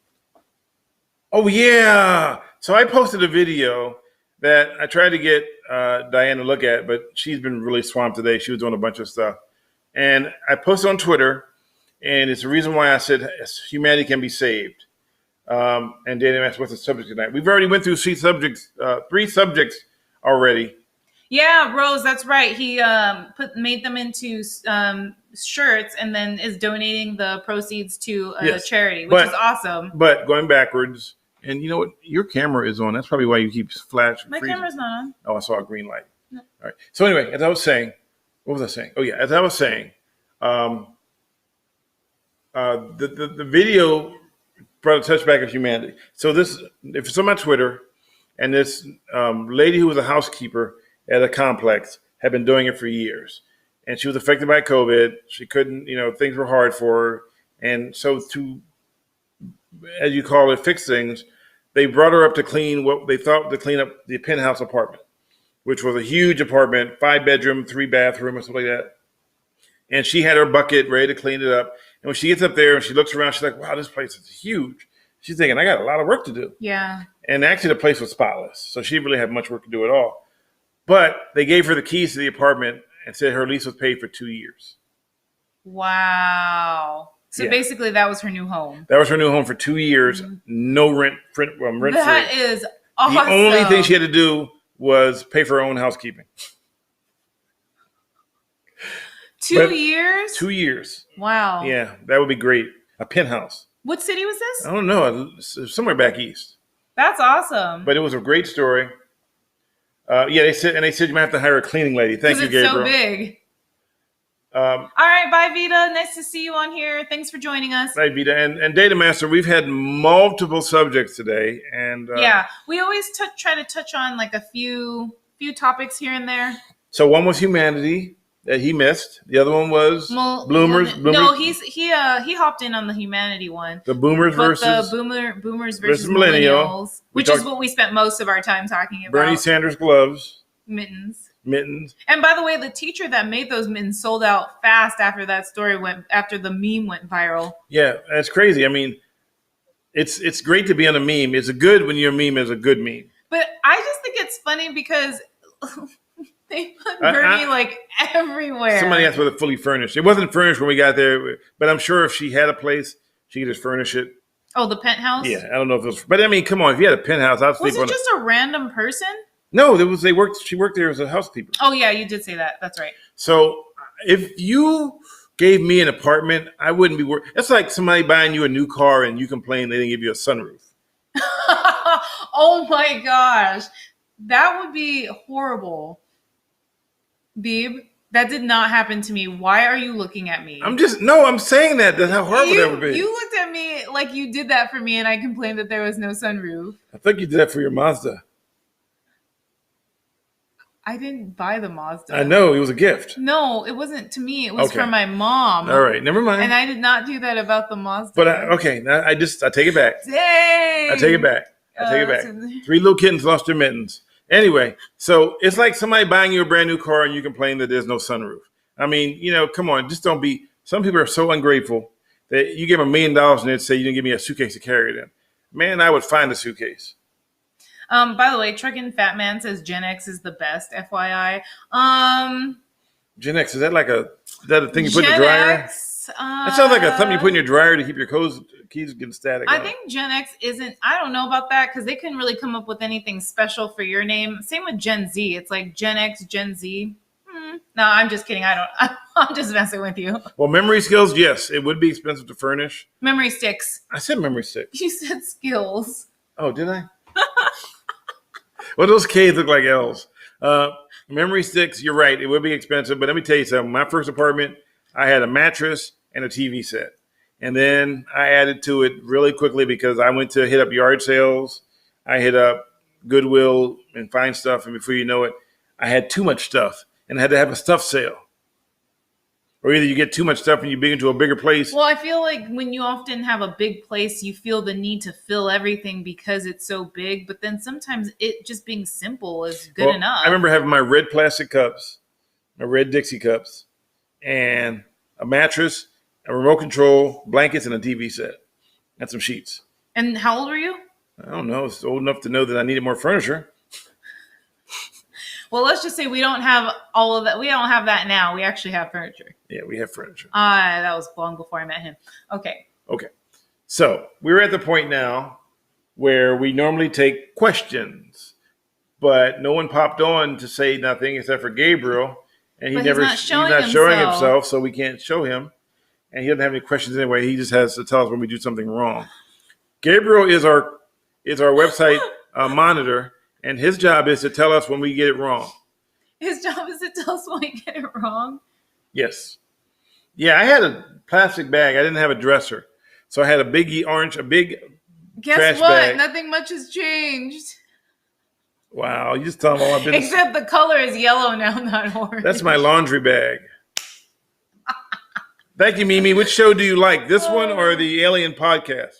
Oh, yeah. So I posted a video that I tried to get Diane to look at, but she's been really swamped today. She was doing a bunch of stuff. And I posted on Twitter, and it's the reason why I said humanity can be saved. And Daniel asked what's the subject tonight. We've already went through three subjects already. Yeah, Rose, that's right. He made them into shirts and then is donating the proceeds to a charity, which is awesome. But going backwards, and you know what? Your camera is on. That's probably why you keep flashing. My camera's not on. Oh, I saw a green light. No. All right. So anyway, as I was saying, what was I saying? Oh, yeah. As I was saying, the video brought a touchback of humanity. So if it's on my Twitter, and this lady who was a housekeeper at a complex had been doing it for years. And she was affected by COVID. She couldn't, things were hard for her. And so to, as you call it, fix things, they brought her up to clean what they thought to clean up the penthouse apartment, which was a huge apartment, 5-bedroom, 3-bathroom, or something like that. And she had her bucket ready to clean it up. And when she gets up there and she looks around, she's like, wow, this place is huge. She's thinking, I got a lot of work to do. Yeah. And actually, the place was spotless. So she didn't really have much work to do at all. But they gave her the keys to the apartment and said her lease was paid for 2 years. Wow. So basically, that was her new home. That was her new home for 2 years. Mm-hmm. No rent free. That is awesome. The only thing she had to do was pay for her own housekeeping. 2 years? 2 years. Wow. Yeah, that would be great. A penthouse. What city was this? I don't know. Somewhere back east. That's awesome. But it was a great story. They said you might have to hire a cleaning lady. Thank you, Gabriel. It's so big. All right, bye, Vita. Nice to see you on here. Thanks for joining us. Right, Vita. And Data Master, we've had multiple subjects today. And we always try to touch on like a few topics here and there. So one was humanity that he missed. The other one was bloomers. No, he hopped in on the humanity one. The boomers versus boomers versus millennials, which is what we spent most of our time talking about. Bernie Sanders gloves. Mittens. And by the way, the teacher that made those mittens sold out fast after after the meme went viral. Yeah, that's crazy. I mean, it's great to be on a meme. It's good when your meme is a good meme. But I just think it's funny because they put Bernie like everywhere. Somebody asked whether fully furnished. It wasn't furnished when we got there, but I'm sure if she had a place, she could just furnish it. Oh, the penthouse? Yeah, I don't know if it was, but I mean, come on, if you had a penthouse, I'd sleep on it. Was it just a random person? No, she worked there as a housekeeper. Oh yeah, you did say that. That's right. So if you gave me an apartment, I wouldn't be worried. That's like somebody buying you a new car and you complain they didn't give you a sunroof. Oh my gosh. That would be horrible. Beeb, that did not happen to me. Why are you looking at me? I'm saying that. That's how horrible that would be. You looked at me like you did that for me and I complained that there was no sunroof. I think you did that for your Mazda. I didn't buy the Mazda. I know, it was a gift. No, it wasn't to me. It was for my mom. All right, never mind. And I did not do that about the Mazda. But I take it back. Dang. I take it back. 3 little kittens lost their mittens. Anyway, so it's like somebody buying you a brand new car and you complain that there's no sunroof. I mean, come on, just don't be. Some people are so ungrateful that you give them $1 million and they'd say you didn't give me a suitcase to carry it in. Man, I would find a suitcase. By the way, Truckin' Fat Man says Gen X is the best, FYI. Gen X, is that a thing you put in the dryer? X, that sounds like something you put in your dryer to keep your keys getting static. I think Gen X isn't, I don't know about that because they couldn't really come up with anything special for your name. Same with Gen Z. It's like Gen X, Gen Z. No, I'm just kidding. I'm just messing with you. Well, memory skills, yes. It would be expensive to furnish. Memory sticks. I said memory sticks. You said skills. Oh, did I? Well, those K's look like L's. Memory sticks, you're right. It would be expensive. But let me tell you something. My first apartment, I had a mattress and a TV set. And then I added to it really quickly because I went to hit up yard sales. I hit up Goodwill and find stuff. And before you know it, I had too much stuff and I had to have a stuff sale. Or either you get too much stuff and you bring into a bigger place. Well, I feel like when you often have a big place, you feel the need to fill everything because it's so big. But then sometimes it just being simple is good enough. I remember having my red plastic cups, my red Dixie cups, and a mattress, a remote control, blankets, and a TV set. And some sheets. And how old were you? I don't know. It's old enough to know that I needed more furniture. Well, let's just say we don't have all of that. We don't have that now. We actually have furniture. Yeah, we have furniture. That was long before I met him. Okay. So we're at the point now where we normally take questions, but no one popped on to say nothing except for Gabriel, and he's not showing himself, so we can't show him. And he doesn't have any questions anyway. He just has to tell us when we do something wrong. Gabriel is our website monitor. And his job is to tell us when we get it wrong. His job is to tell us when we get it wrong? Yes. Yeah, I had a plastic bag. I didn't have a dresser. So I had a big trash bag. Guess what? Nothing much has changed. Wow, you just tell them all my business. Except the color is yellow now, not orange. That's my laundry bag. Thank you, Mimi. Which show do you like? This one or the Alien podcast?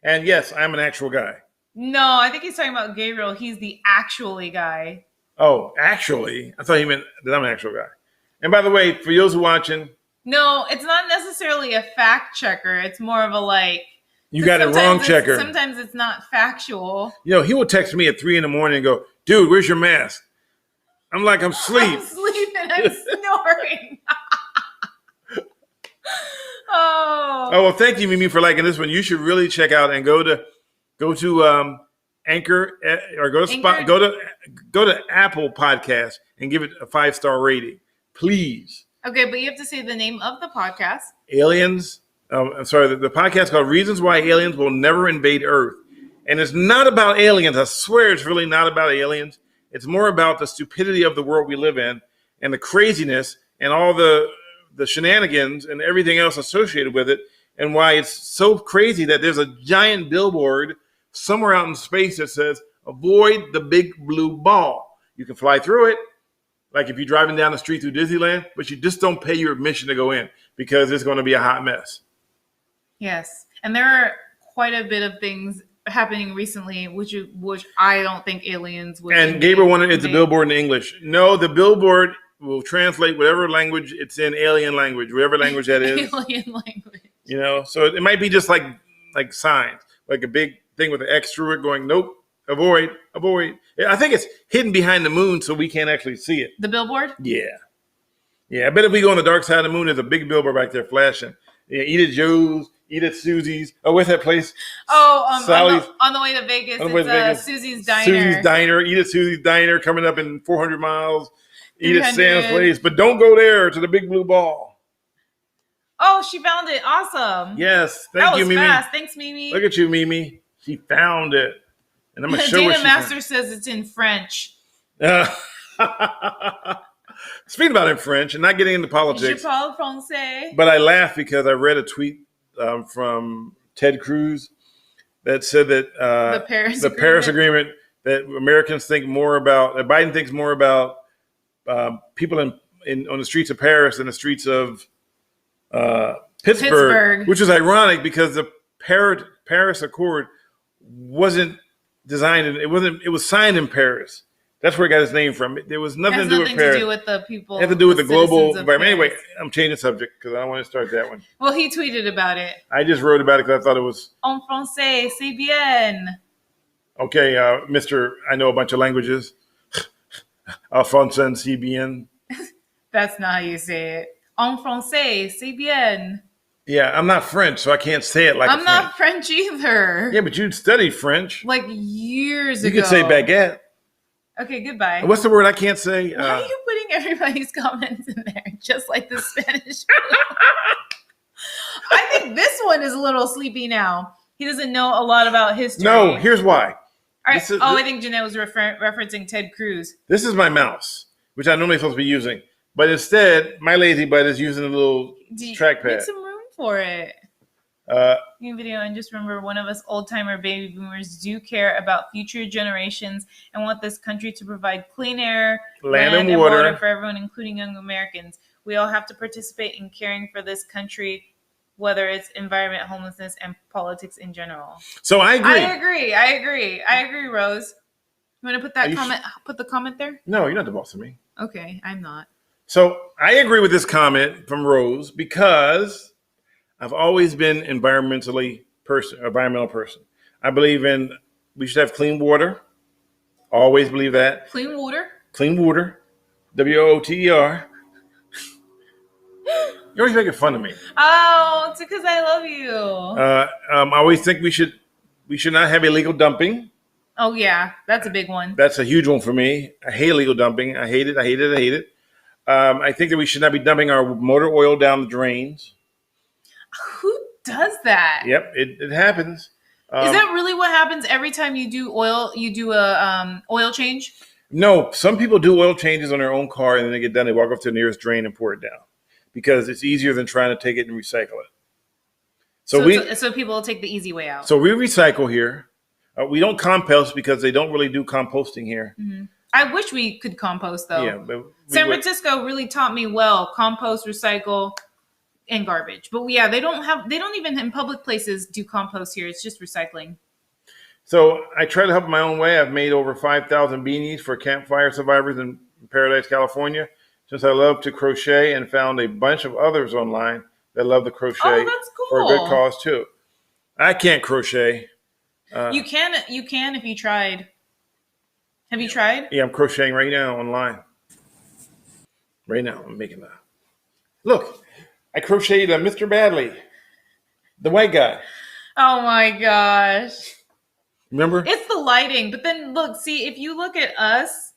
And yes, I'm an actual guy. No, I think he's talking about Gabriel. He's the actually guy. Oh, actually? I thought he meant that I'm an actual guy. And by the way, for those who are watching. No, it's not necessarily a fact checker. It's more of a like. You got it wrong checker. Sometimes it's not factual. He will text me at 3 a.m. and go, dude, where's your mask? I'm like, I'm sleeping. I'm sleeping. I'm snoring. Oh, well, thank you, Mimi, for liking this one. You should really check out and go to Anchor or go to Apple Podcast and give it a 5-star rating, please. Okay, but you have to say the name of the podcast. Aliens. I'm sorry. The podcast called "Reasons Why Aliens Will Never Invade Earth," and it's not about aliens. I swear, it's really not about aliens. It's more about the stupidity of the world we live in and the craziness and all the shenanigans and everything else associated with it, and why it's so crazy that there's a giant billboard somewhere out in space that says, avoid the big blue ball. You can fly through it, like if you're driving down the street through Disneyland, but you just don't pay your admission to go in because it's going to be a hot mess. Yes. And there are quite a bit of things happening recently, which I don't think aliens would. And Gabriel wanted it's a billboard in English. No, the billboard will translate whatever language it's in, alien language, whatever language that is. Alien language. You know, so it might be just like signs, like a big thing with an X through it going, nope, avoid. I think it's hidden behind the moon so we can't actually see it. The billboard? Yeah. I bet if we go on the dark side of the moon, there's a big billboard back there flashing. Yeah, eat at Joe's, eat at Susie's. Oh, what's that place? Oh, Sally's. On the way to Vegas. It's Susie's Diner. Susie's Diner. Eat at Susie's Diner coming up in 400 miles. Eat at Sam's Place. But don't go there to the big blue ball. Oh, she found it. Awesome. Yes. Thank you, Mimi. Fast. Thanks, Mimi. Look at you, Mimi. She found it. And I'm going to show her. Data Master says it's in French. Speaking about in French and not getting into politics. Je parle français. But I laughed because I read a tweet from Ted Cruz that said that the Paris Agreement, that Americans think more about, that Biden thinks more about people on the streets of Paris than the streets of Pittsburgh, which is ironic because the Paris Accord wasn't designed, it was signed in Paris. That's where it got its name from. There was nothing to do with Paris. It has nothing to do with the people. It had to do with the global environment. Anyway, I'm changing the subject because I don't want to start that one. Well, he tweeted about it. I just wrote about it because I thought it was... En français, c'est bien. Okay, Mr. I know a bunch of languages. Alphonse, c'est bien. That's not how you say it. En français, c'est bien. Yeah, I'm not French, so I can't say it like I'm not French either. Yeah, but you'd studied French. Like years ago. You could say baguette. Okay, goodbye. What's the word I can't say? Why are you putting everybody's comments in there, just like the Spanish? I think this one is a little sleepy now. He doesn't know a lot about history. No, here's why. All right. I think Jeanette was referencing Ted Cruz. This is my mouse, which I'm normally supposed to be using. But instead, my lazy butt is using a little trackpad. Make some room for it. New video, and just remember, one of us old-timer baby boomers do care about future generations and want this country to provide clean air, land and water for everyone, including young Americans. We all have to participate in caring for this country, whether it's environment, homelessness, and politics in general. So I agree. I agree, Rose. You want to put that comment? Put the comment there? No, you're not the boss of me. Okay, I'm not. So I agree with this comment from Rose because I've always been environmental person. I believe we should have clean water. Always believe that. Clean water? Clean water. WOTER. You're always making fun of me. Oh, it's because I love you. I always think we should not have illegal dumping. Oh, yeah. That's a big one. That's a huge one for me. I hate illegal dumping. I hate it. I think that we should not be dumping our motor oil down the drains. Who does that? Yep, it happens. Is that really what happens every time you do oil? You do a oil change? No, some people do oil changes on their own car, and then they get done. They walk up to the nearest drain and pour it down because it's easier than trying to take it and recycle it. So people will take the easy way out. So we recycle here. We don't compost because they don't really do composting here. Mm-hmm. I wish we could compost though. Yeah, but San Francisco really taught me well: compost, recycle, and garbage. But yeah, they don't even in public places do compost here. It's just recycling. So I try to help in my own way. I've made over 5,000 beanies for campfire survivors in Paradise, California. Since I love to crochet and found a bunch of others online that love to crochet. Oh, that's cool. For a good cause too. I can't crochet. You can if you tried. Have you tried? Yeah, I'm crocheting right now online. Right now, I'm making that. Look, I crocheted a Mr. Badley, the white guy. Oh my gosh. Remember? It's the lighting. But then look, see, if you look at us,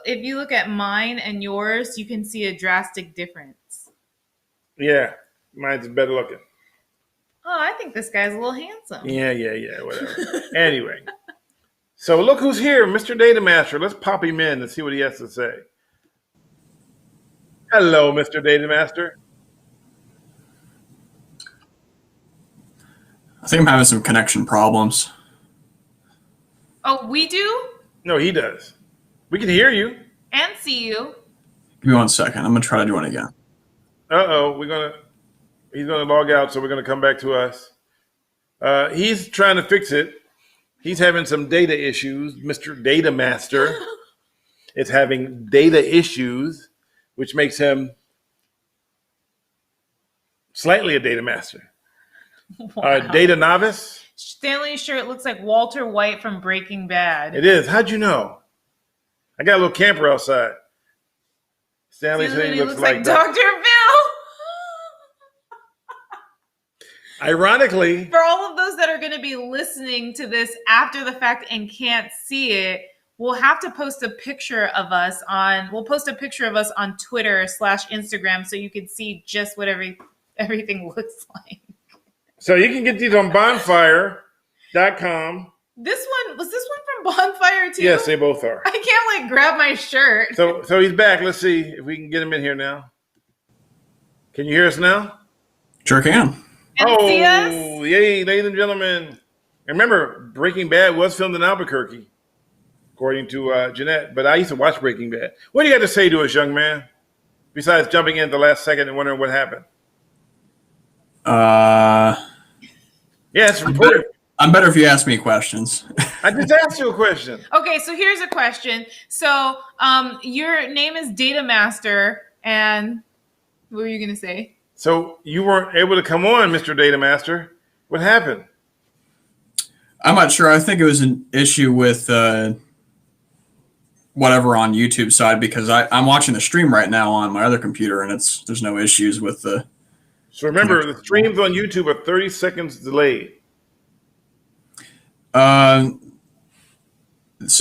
if you look at mine and yours, you can see a drastic difference. Yeah, mine's better looking. Oh, I think this guy's a little handsome. Yeah, whatever. Anyway, so look who's here, Mr. Data Master. Let's pop him in and see what he has to say. Hello, Mr. Data Master. I think I'm having some connection problems. Oh, we do? No, he does. We can hear you. And see you. Give me 1 second. I'm going to try to do it again. Uh-oh, he's gonna log out, so we're gonna come back to us. He's trying to fix it. He's having some data issues. Mr. Data Master is having data issues, which makes him slightly a data master. Wow. Data novice? Stanley's shirt looks like Walter White from Breaking Bad. It is. How'd you know? I got a little camper outside. Stanley said he looks like Dr. Bill. Ironically, For all of those that are going to be listening to this after the fact and can't see it, we'll have to post a picture of us on Twitter/Instagram so you can see just what everything looks like. so you can get these on bonfire.com. Was this one from Bonfire too? Yes, they both are. I can't grab my shirt. So he's back. Let's see if we can get him in here now. Can you hear us now? Sure can. And see us? Yay, ladies and gentlemen. And remember, Breaking Bad was filmed in Albuquerque, according to Jeanette. But I used to watch Breaking Bad. What do you got to say to us, young man? Besides jumping in at the last second and wondering what happened. Yes, report. I'm better if you ask me questions. I just asked you a question. Okay, so here's a question. So your name is Data Master, and what were you going to say? So you weren't able to come on, Mr. Data Master. What happened? I'm not sure. I think it was an issue with whatever on YouTube side, because I'm watching the stream right now on my other computer, and there's no issues with the. So remember, the streams on YouTube are 30 seconds delayed. So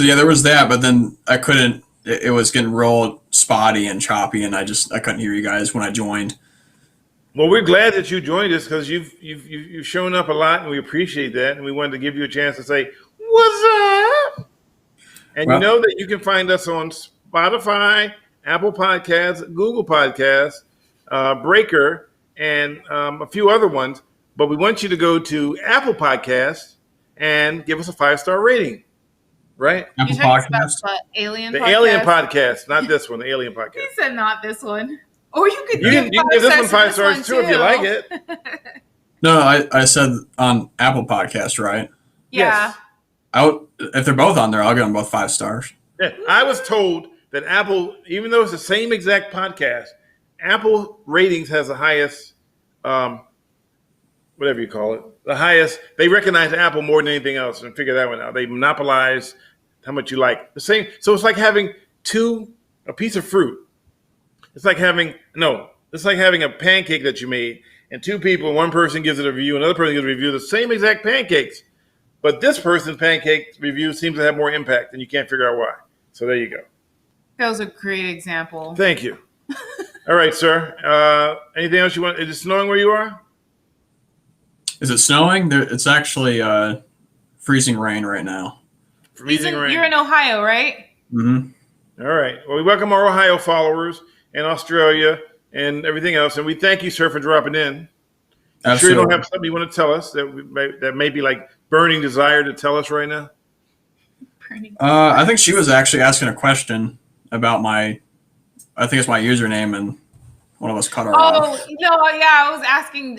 yeah, there was that, but then I couldn't. It was getting real spotty and choppy, and I couldn't hear you guys when I joined. Well, we're glad that you joined us because you've shown up a lot, and we appreciate that. And we wanted to give you a chance to say what's up. And you know that you can find us on Spotify, Apple Podcasts, Google Podcasts, Breaker, and a few other ones. But we want you to go to Apple Podcasts and give us a 5-star rating. Right? Apple Podcasts. Alien the podcast? Alien Podcast, not this one. The Alien Podcast. He said not this one. Or you could you can give this one 5 stars too if you like it. No, I said on Apple Podcast, right? Yeah. Yes. If they're both on there, I'll give them both 5 stars. Yeah. I was told that Apple, even though it's the same exact podcast, Apple ratings has the highest, whatever you call it, the highest. They recognize Apple more than anything else and figure that one out. They monopolize how much you like. The same. So it's like having a piece of fruit. It's like having a pancake that you made, and 2 people, one person gives it a review, another person gives a review, the same exact pancakes. But this person's pancake review seems to have more impact, and you can't figure out why. So there you go. That was a great example. Thank you. All right, sir. Anything else you want? Is it snowing where you are? Is it snowing? It's actually freezing rain right now. Freezing rain. You're in Ohio, right? Mm-hmm. All right. Well, we welcome our Ohio followers and Australia and everything else. And we thank you, sir, for dropping in. Absolutely. Sure you don't have something you want to tell us that may be like burning desire to tell us right now? I think she was actually asking a question about I think it's my username, and one of us cut her off. Oh, no, yeah,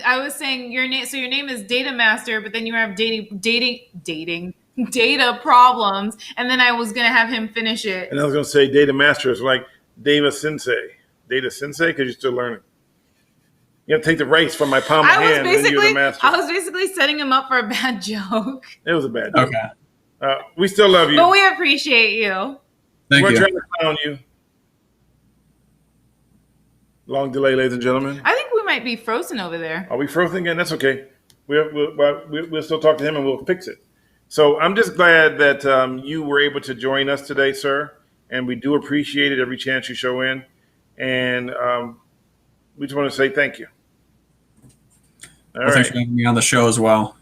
I was saying your name. So your name is Data Master, but then you have dating data problems. And then I was going to have him finish it. And I was going to say Data Master is like Data Sensei. Data Sensei, because you're still learning. You have to take the rights from my palm of hand, and then you're the master. I was basically setting him up for a bad joke. It was a bad joke. Okay. We still love you. But we appreciate you. Thank We're you. trying to clown you. Long delay, ladies and gentlemen. I think we might be frozen over there. Are we frozen again? That's okay. We'll still talk to him and we'll fix it. So I'm just glad that you were able to join us today, sir. And we do appreciate it every chance you show in. And we just want to say thank you. All right. Thanks for having me on the show as well.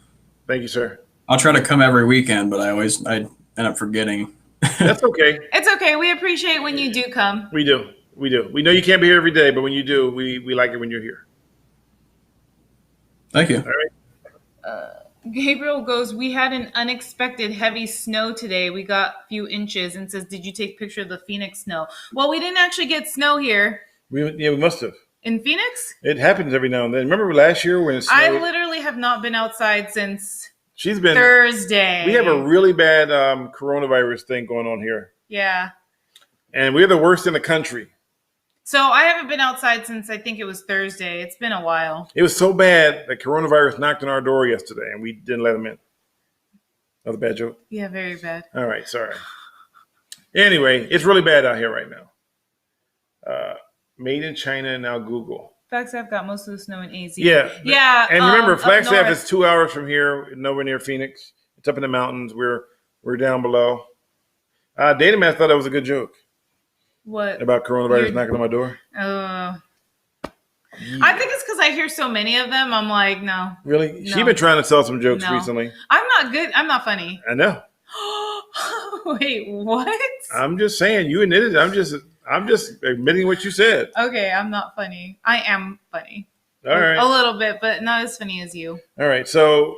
Thank you, sir. I'll try to come every weekend, but I end up forgetting. That's okay. It's okay. We appreciate when you do come. We do. We do. We know you can't be here every day, but when you do, we like it when you're here. Thank you. All right. Gabriel goes, we had an unexpected heavy snow today. We got a few inches, and says, did you take a picture of the Phoenix snow? Well, we didn't actually get snow here. We must have. In Phoenix? It happens every now and then. Remember last year when it snowed? I literally have not been outside since She's been Thursday. We have a really bad coronavirus thing going on here. Yeah. And we're the worst in the country. So I haven't been outside since I think it was Thursday. It's been a while. It was so bad that coronavirus knocked on our door yesterday, and we didn't let them in. Another bad joke? Yeah, very bad. All right, sorry. Anyway, it's really bad out here right now. Made in China, now Google. Flagstaff got most of the snow in AZ. Yeah. Yeah. And remember, up Flagstaff north. is 2 hours from here, nowhere near Phoenix. It's up in the mountains. We're down below. Datamath thought that was a good joke. What? About coronavirus knocking on my door. I think it's because I hear so many of them. I'm like, no. Really? No. She's been trying to sell some jokes No. recently. I'm not good. I'm not funny. I know. Wait, what? I'm just saying you admitted it. I'm just admitting what you said. Okay, I'm not funny. I am funny. All right. A little bit, but not as funny as you. All right. So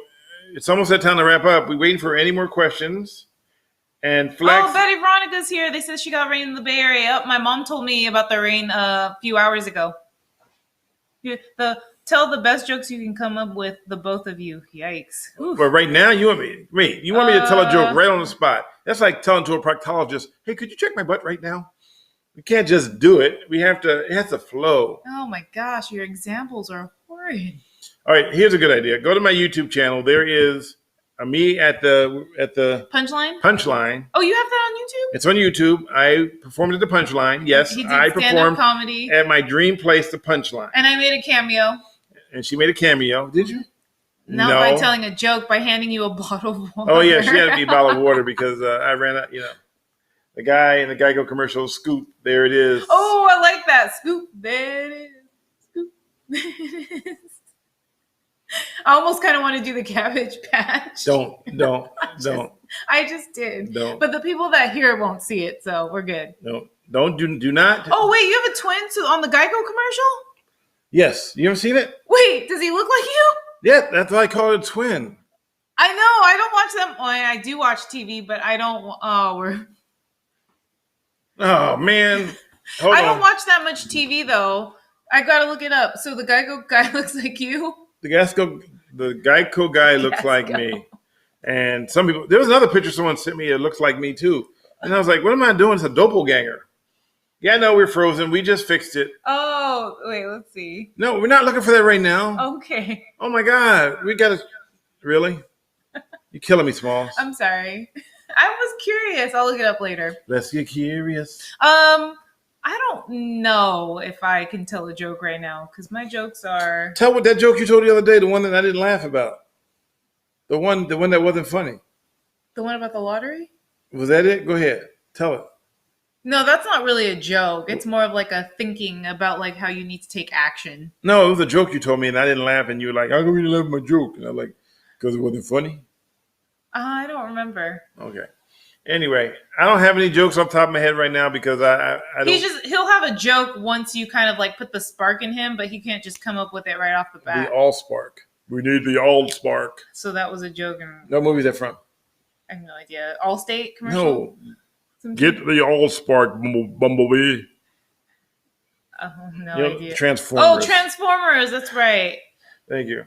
it's almost that time to wrap up. We're waiting for any more questions. And Oh, Betty Veronica's here. They said she got rain in the Bay Area. Oh, my mom told me about the rain a few hours ago. Tell the best jokes you can come up with, the both of you. Yikes. Oof. But right now, you want me to tell a joke right on the spot. That's like telling to a proctologist, hey, could you check my butt right now? We can't just do it. It has to flow. Oh my gosh, your examples are horrid. All right, here's a good idea. Go to my YouTube channel. There is me at the punchline. Oh, you have that on YouTube? It's on YouTube. I performed at the punchline. Yes, He did I stand-up performed comedy. at my dream place, the punchline. And I made a cameo. And she made a cameo. Did you? Not No. by telling a joke, by handing you a bottle of water. Oh, yeah, she had me a bottle of water because I ran out, The guy in the Geico commercial, Scoop, there it is. Oh, I like that. Scoop, there it is. Scoop, there it is. I almost kind of want to do the Cabbage Patch. Don't. I just did. Don't. But the people that hear it won't see it, so we're good. Do not. Oh, wait, you have a twin on the Geico commercial? Yes. You ever seen it? Wait, does he look like you? Yeah, that's why I call it a twin. I know. I don't watch them. Well, I do watch TV, but I don't. Oh, man. Hold I on. don't watch that much TV, though. I got to look it up. So the Geico guy looks like you? The Geico guy looks like me. And some people, there was another picture someone sent me that looks like me too. And I was like, what am I doing? It's a doppelganger. Yeah, no, we're frozen. We just fixed it. Oh, wait, let's see. No, we're not looking for that right now. Okay. Oh my God. We got to, really? You're killing me, Smalls. I'm sorry. I was curious. I'll look it up later. Let's get curious. I don't know if I can tell a joke right now because my jokes are. Tell what that joke you told the other day, the one that I didn't laugh about. The one that wasn't funny. The one about the lottery? Was that it? Go ahead. Tell it. No, that's not really a joke. It's more of like a thinking about like how you need to take action. No, it was a joke you told me and I didn't laugh and you were like, how come you didn't laugh at my joke? And I'm like, because it wasn't funny. I don't remember. Okay. Anyway, I don't have any jokes off the top of my head right now because I don't. He'll have a joke once you kind of like put the spark in him, but he can't just come up with it right off the bat. The all spark. We need the all spark. So that was a joke. What movie is that from? I have no idea. Allstate commercial? No. Get the all spark, Bumblebee. Oh, no idea. Transformers. Oh, Transformers. That's right. Thank you.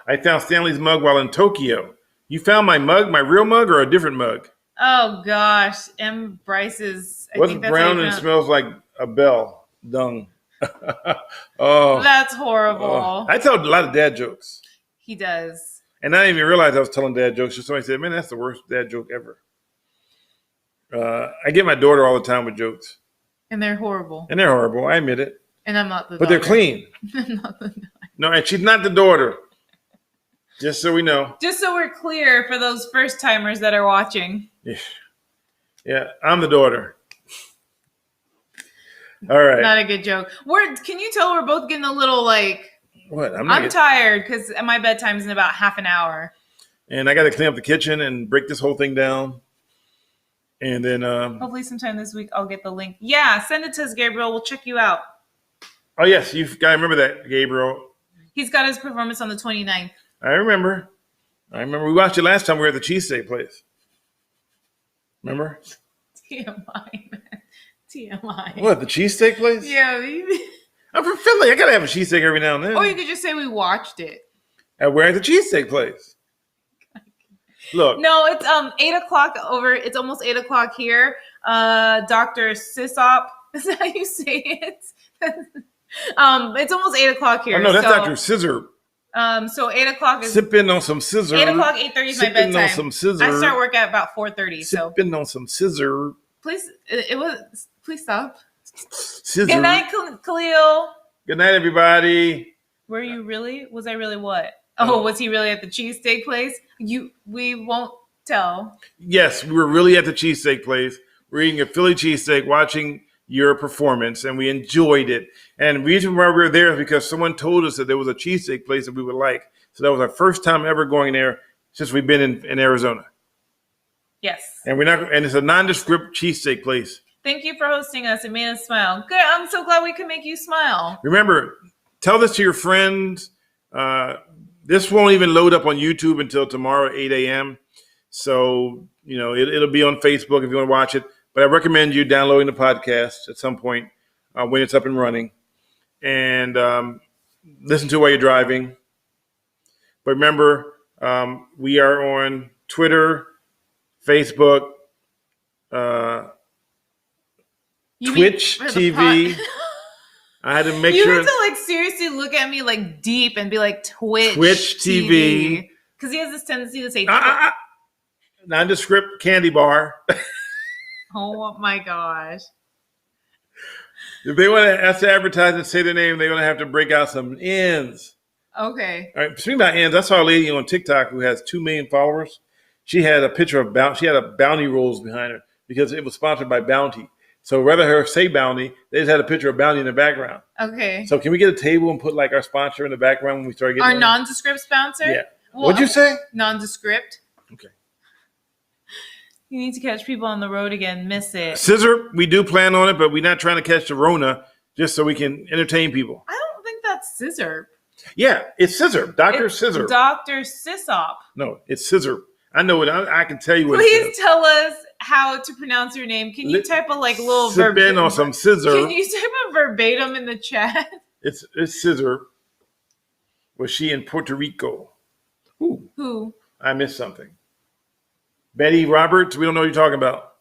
I found Stanley's mug while in Tokyo. You found my mug, my real mug, or a different mug? Oh, gosh. M. Bryce's. What's brown and smells like a bell? Dung. Oh. That's horrible. Oh. I tell a lot of dad jokes. He does. And I didn't even realize I was telling dad jokes. So somebody said, man, that's the worst dad joke ever. I get my daughter all the time with jokes. And they're horrible. And they're horrible. I admit it. And I'm not the But daughter. they're clean. I'm not the daughter. No, and she's not the daughter. Just so we know. Just so we're clear for those first timers that are watching. Yeah, I'm the daughter. All right. Not a good joke. Can you tell we're both getting a little like... What? I'm tired because my bedtime's in about half an hour. And I got to clean up the kitchen and break this whole thing down. And then, Hopefully sometime this week I'll get the link. Yeah, send it to us, Gabriel. We'll check you out. oh yes, you got to remember that, Gabriel. He's got his performance on the 29th. I remember. We watched it last time we were at the cheesesteak place. Remember? TMI, man. TMI. What, the cheesesteak place? Yeah. We... I'm from Philly. I got to have a cheesesteak every now and then. Or you could just say we watched it. And we're at the cheesesteak place. Look. No, it's 8:00 over. It's almost 8:00 here. Dr. Sisop. Is that how you say it? It's almost 8:00 here. Oh, no, that's so, Dr. Scissor. So 8:00 is sipping on some scissor. 8:00, 8:30 is my bedtime. Sipping on some scissor. I start work at about 4:30. So sipping on some scissor. please, please stop. Scissor. Good night, Khalil. Good night, everybody. Were you really? Was I really what? Oh, was he really at the cheesesteak place? We won't tell. Yes, we were really at the cheesesteak place. We're eating a Philly cheesesteak, watching your performance, and we enjoyed it. And the reason why we were there is because someone told us that there was a cheesesteak place that we would like. So that was our first time ever going there since we've been in Arizona. Yes. And it's a nondescript cheesesteak place. Thank you for hosting us. It made us smile. Good. I'm so glad we could make you smile. Remember, tell this to your friends. This won't even load up on YouTube until tomorrow, 8 a.m. So, it'll be on Facebook if you want to watch it. But I recommend you downloading the podcast at some point when it's up and running. And listen to it while you're driving. But remember, we are on Twitter, Facebook, Twitch TV. I had to make you sure. You have to seriously look at me deep and be like Twitch TV. Because he has this tendency to say nondescript candy bar. Oh my gosh. If they want us to advertise and say their name, they're going to have to break out some ends. Okay. All right. Speaking about ends, I saw a lady on TikTok who has 2 million followers. She had a picture of she had a Bounty rolls behind her because it was sponsored by Bounty. So rather her say Bounty, they just had a picture of Bounty in the background. Okay. So can we get a table and put our sponsor in the background when we start getting our nondescript sponsor? Yeah. Well, what'd you say? Nondescript. Okay. You need to catch people on the road again. Miss it. Scissor, we do plan on it, but we're not trying to catch the Rona just so we can entertain people. I don't think that's Scissor. Yeah, it's Scissor. Dr. Scissor. Dr. Sisop. No, it's Scissor. I know it. I can tell you what Please tell us how to pronounce your name. Can you type a little verbatim on some scissor? Can you type a verbatim in the chat? It's Scissor. Was she in Puerto Rico? Who? I missed something. Betty Roberts. We don't know what you're talking about.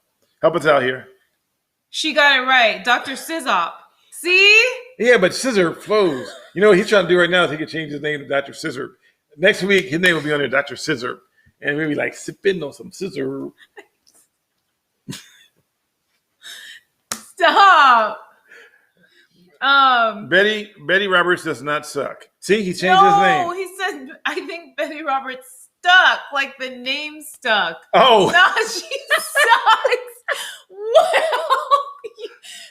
Help us out here. She got it right. Dr. Sisop. See? Yeah, but Scissor flows. You know what he's trying to do right now is he could change his name to Dr. Scissor. Next week, his name will be on there, Dr. Scissor. And we'll be sipping on some scissor. Stop. Betty Roberts does not suck. See, he changed his name. No, he said, I think Betty Roberts stuck. The name stuck. Oh. No, she sucks. Well,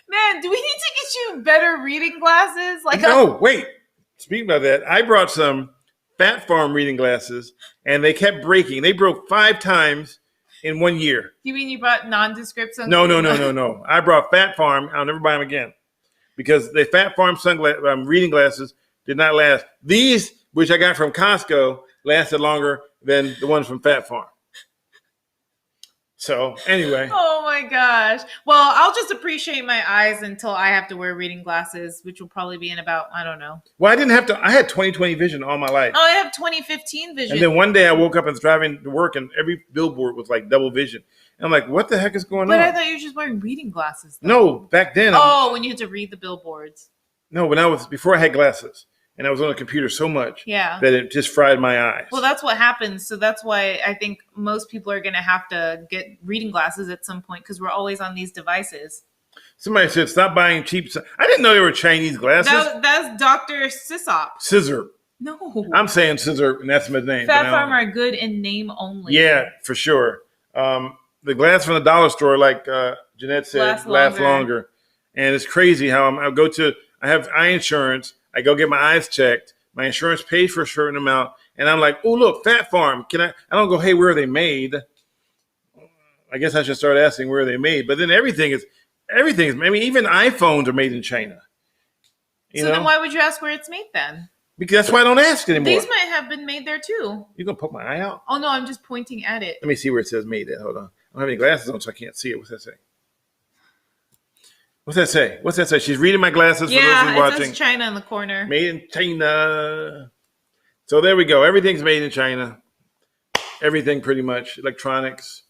man, do we need to get you better reading glasses? No, wait. Speaking about that, I brought some Fat Farm reading glasses, and they kept breaking. They broke 5 times in 1 year. You mean you brought nondescript sunglasses? No. I brought Fat Farm. I'll never buy them again because the Fat Farm reading glasses did not last. These, which I got from Costco, lasted longer than the ones from Fat Farm. So anyway. Oh my gosh. Well, I'll just appreciate my eyes until I have to wear reading glasses, which will probably be in about, I don't know. Well, I didn't have to. I had 20/20 vision all my life. Oh, I have 20/15 vision. And then one day I woke up and was driving to work and every billboard was double vision. And I'm like, what the heck is going on? But I thought you were just wearing reading glasses. Though. No, back then. When you had to read the billboards. No, before I had glasses. And I was on the computer so much that it just fried my eyes. Well, that's what happens. So that's why I think most people are going to have to get reading glasses at some point because we're always on these devices. Somebody said, stop buying cheap. I didn't know they were Chinese glasses. That's Dr. Sisop. Scissor. No. I'm saying Scissor, and that's his name. Fat Farm are good in name only. Yeah, for sure. The glass from the dollar store, like Jeanette said, lasts longer. And it's crazy how I have eye insurance. I go get my eyes checked. My insurance pays for a certain amount. And I'm like, oh, look, Fat Farm. I don't go, hey, where are they made? I guess I should start asking where they're made. But then everything is. I mean, even iPhones are made in China. Then why would you ask where it's made then? Because that's why I don't ask anymore. These might have been made there too. You gonna poke my eye out? Oh no, I'm just pointing at it. Let me see where it says made at. Hold on. I don't have any glasses on, so I can't see it. What's that say? What's that say? She's reading my glasses for those who watching. Says China in the corner. Made in China. So there we go. Everything's made in China. Everything pretty much. Electronics.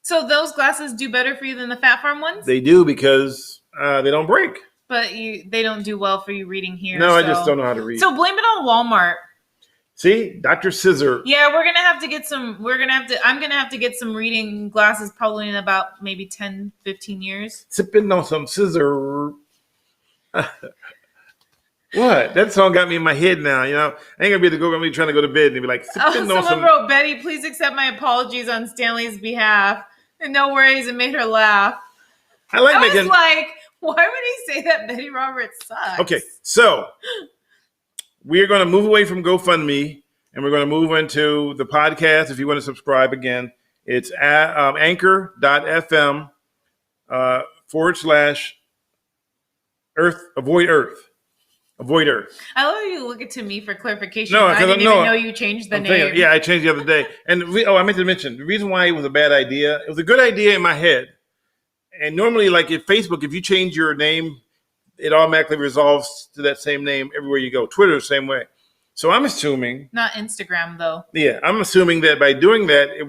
So those glasses do better for you than the Fat Farm ones? They do because they don't break. But they don't do well for you reading here. No, I just don't know how to read. So blame it on Walmart. See? Dr. Scissor. Yeah, we're going to have to get some, I'm going to have to get some reading glasses probably in about maybe 10, 15 years. Sipping on some scissor. What? That song got me in my head now. I ain't gonna be able to go. I'm trying to go to bed and be like, someone wrote, Betty, please accept my apologies on Stanley's behalf. And no worries, it made her laugh. I was like, why would he say that Betty Roberts sucks? Okay, so we're going to move away from GoFundMe and we're going to move into the podcast. If you want to subscribe again, it's at anchor.fm /Earth, Avoid Earth. Avoid Earth. I love you looking to me for clarification. No, I didn't even know you changed the name. Yeah, I changed the other day. And I meant to mention, the reason why it was a bad idea, it was a good idea in my head. And normally, like at Facebook, if you change your name, it automatically resolves to that same name everywhere you go. Twitter, the same way. So I'm assuming. Not Instagram, though. Yeah, I'm assuming that by doing that, it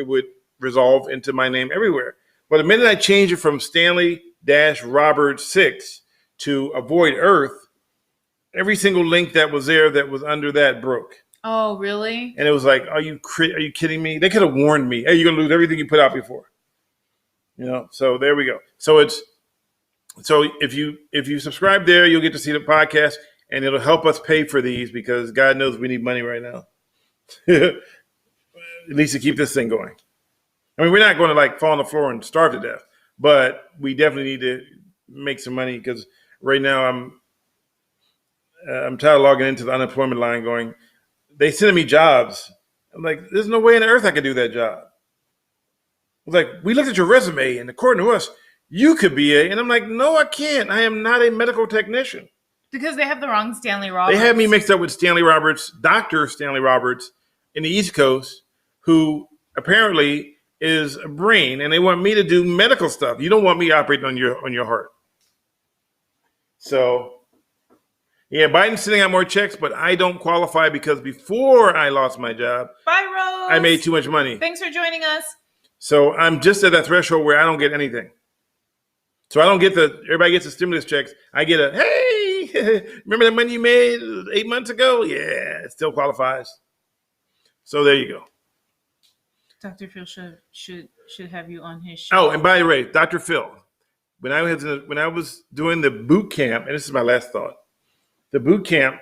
would resolve into my name everywhere. But the minute I change it from Stanley-Robert6 to Avoid Earth, every single link that was there that was under that broke. Oh, really? And it was like, are you kidding me? They could have warned me. Hey, you're going to lose everything you put out before. So there we go. So if you subscribe there, you'll get to see the podcast and it'll help us pay for these because God knows we need money right now. At least to keep this thing going. I mean, we're not going to fall on the floor and starve to death, but we definitely need to make some money because right now I'm tired of logging into the unemployment line going, they sending me jobs. I'm like, there's no way on earth I could do that job. Like, we looked at your resume, and according to us, you could be and I'm like, no, I can't. I am not a medical technician. Because they have the wrong Stanley Roberts. They have me mixed up with Stanley Roberts, Dr. Stanley Roberts in the East Coast, who apparently is a brain, and they want me to do medical stuff. You don't want me operating on your heart. So, yeah, Biden's sending out more checks, but I don't qualify because before I lost my job, bye, Rose. I made too much money. Thanks for joining us. So I'm just at that threshold where I don't get anything. So I don't get everybody gets the stimulus checks. I get a, hey, remember that money you made 8 months ago? Yeah, it still qualifies. So there you go. Dr. Phil should have you on his show. Oh, and by the way, Dr. Phil, when I was doing the boot camp, and this is my last thought, the boot camp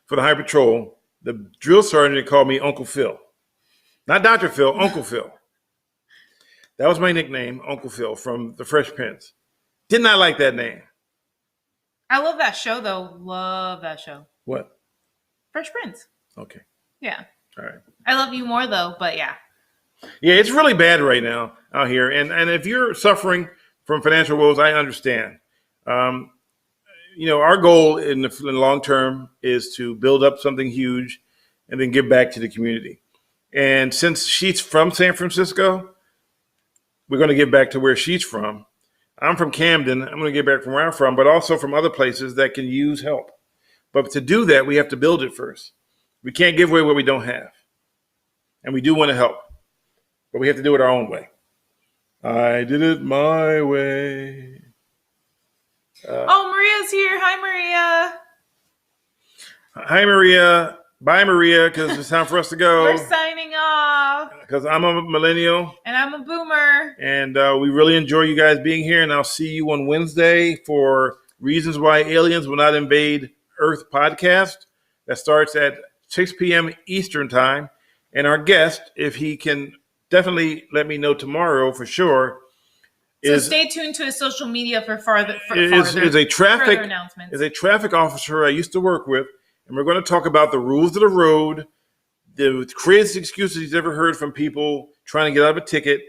for the High Patrol, the drill sergeant called me Uncle Phil. Not Dr. Phil, Uncle Phil. That was my nickname, Uncle Phil, from the Fresh Prince. Did not like that name. I love that show, though. Love that show. What? Fresh Prince. Okay. Yeah. All right. I love you more, though, but yeah. Yeah, it's really bad right now out here. And if you're suffering from financial woes, I understand. Our goal in the long term is to build up something huge and then give back to the community. And since she's from San Francisco, we're going to give back to where she's from. I'm from Camden. I'm going to give back from where I'm from, but also from other places that can use help. But to do that, we have to build it first. We can't give away what we don't have. And we do want to help, but we have to do it our own way. I did it my way. Maria's here. Hi, Maria. Hi, Maria. Bye, Maria, because it's time for us to go. We're signing off. Because I'm a millennial. And I'm a boomer. And we really enjoy you guys being here. And I'll see you on Wednesday for Reasons Why Aliens Will Not Invade Earth podcast. That starts at 6 p.m. Eastern time. And our guest, if he can definitely let me know tomorrow for sure. So stay tuned to his social media for further is a traffic announcements. Is a traffic officer I used to work with. And we're going to talk about the rules of the road, the craziest excuses he's ever heard from people trying to get out of a ticket,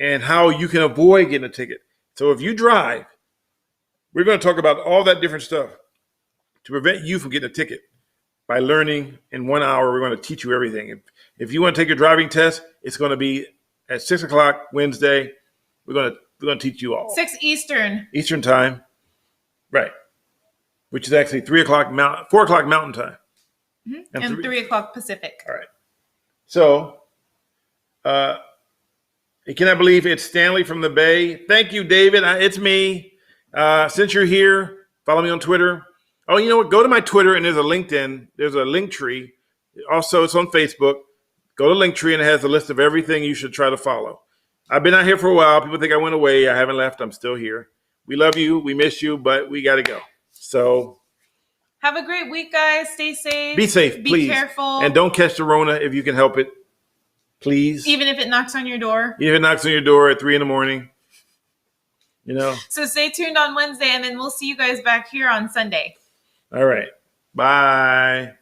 and how you can avoid getting a ticket. So if you drive, we're going to talk about all that different stuff to prevent you from getting a ticket. By learning in 1 hour, we're going to teach you everything. If you want to take your driving test, it's going to be at 6 o'clock Wednesday. We're going to teach you all. 6 Eastern time, right? Which is actually 4 o'clock Mountain time, and 3 o'clock Pacific. All right. So, I cannot believe it's Stanley from the Bay. Thank you, David. It's me. Since you're here, follow me on Twitter. Oh, you know what? Go to my Twitter and there's a LinkedIn. There's a link tree. Also, it's on Facebook. Go to Linktree and it has a list of everything you should try to follow. I've been out here for a while. People think I went away. I haven't left. I'm still here. We love you. We miss you, but we got to go. So have a great week, guys. Stay safe. Be safe, please. Be careful. And don't catch the Rona if you can help it. Please. Even if it knocks on your door. Even if it knocks on your door at 3 a.m. So stay tuned on Wednesday, and then we'll see you guys back here on Sunday. All right. Bye.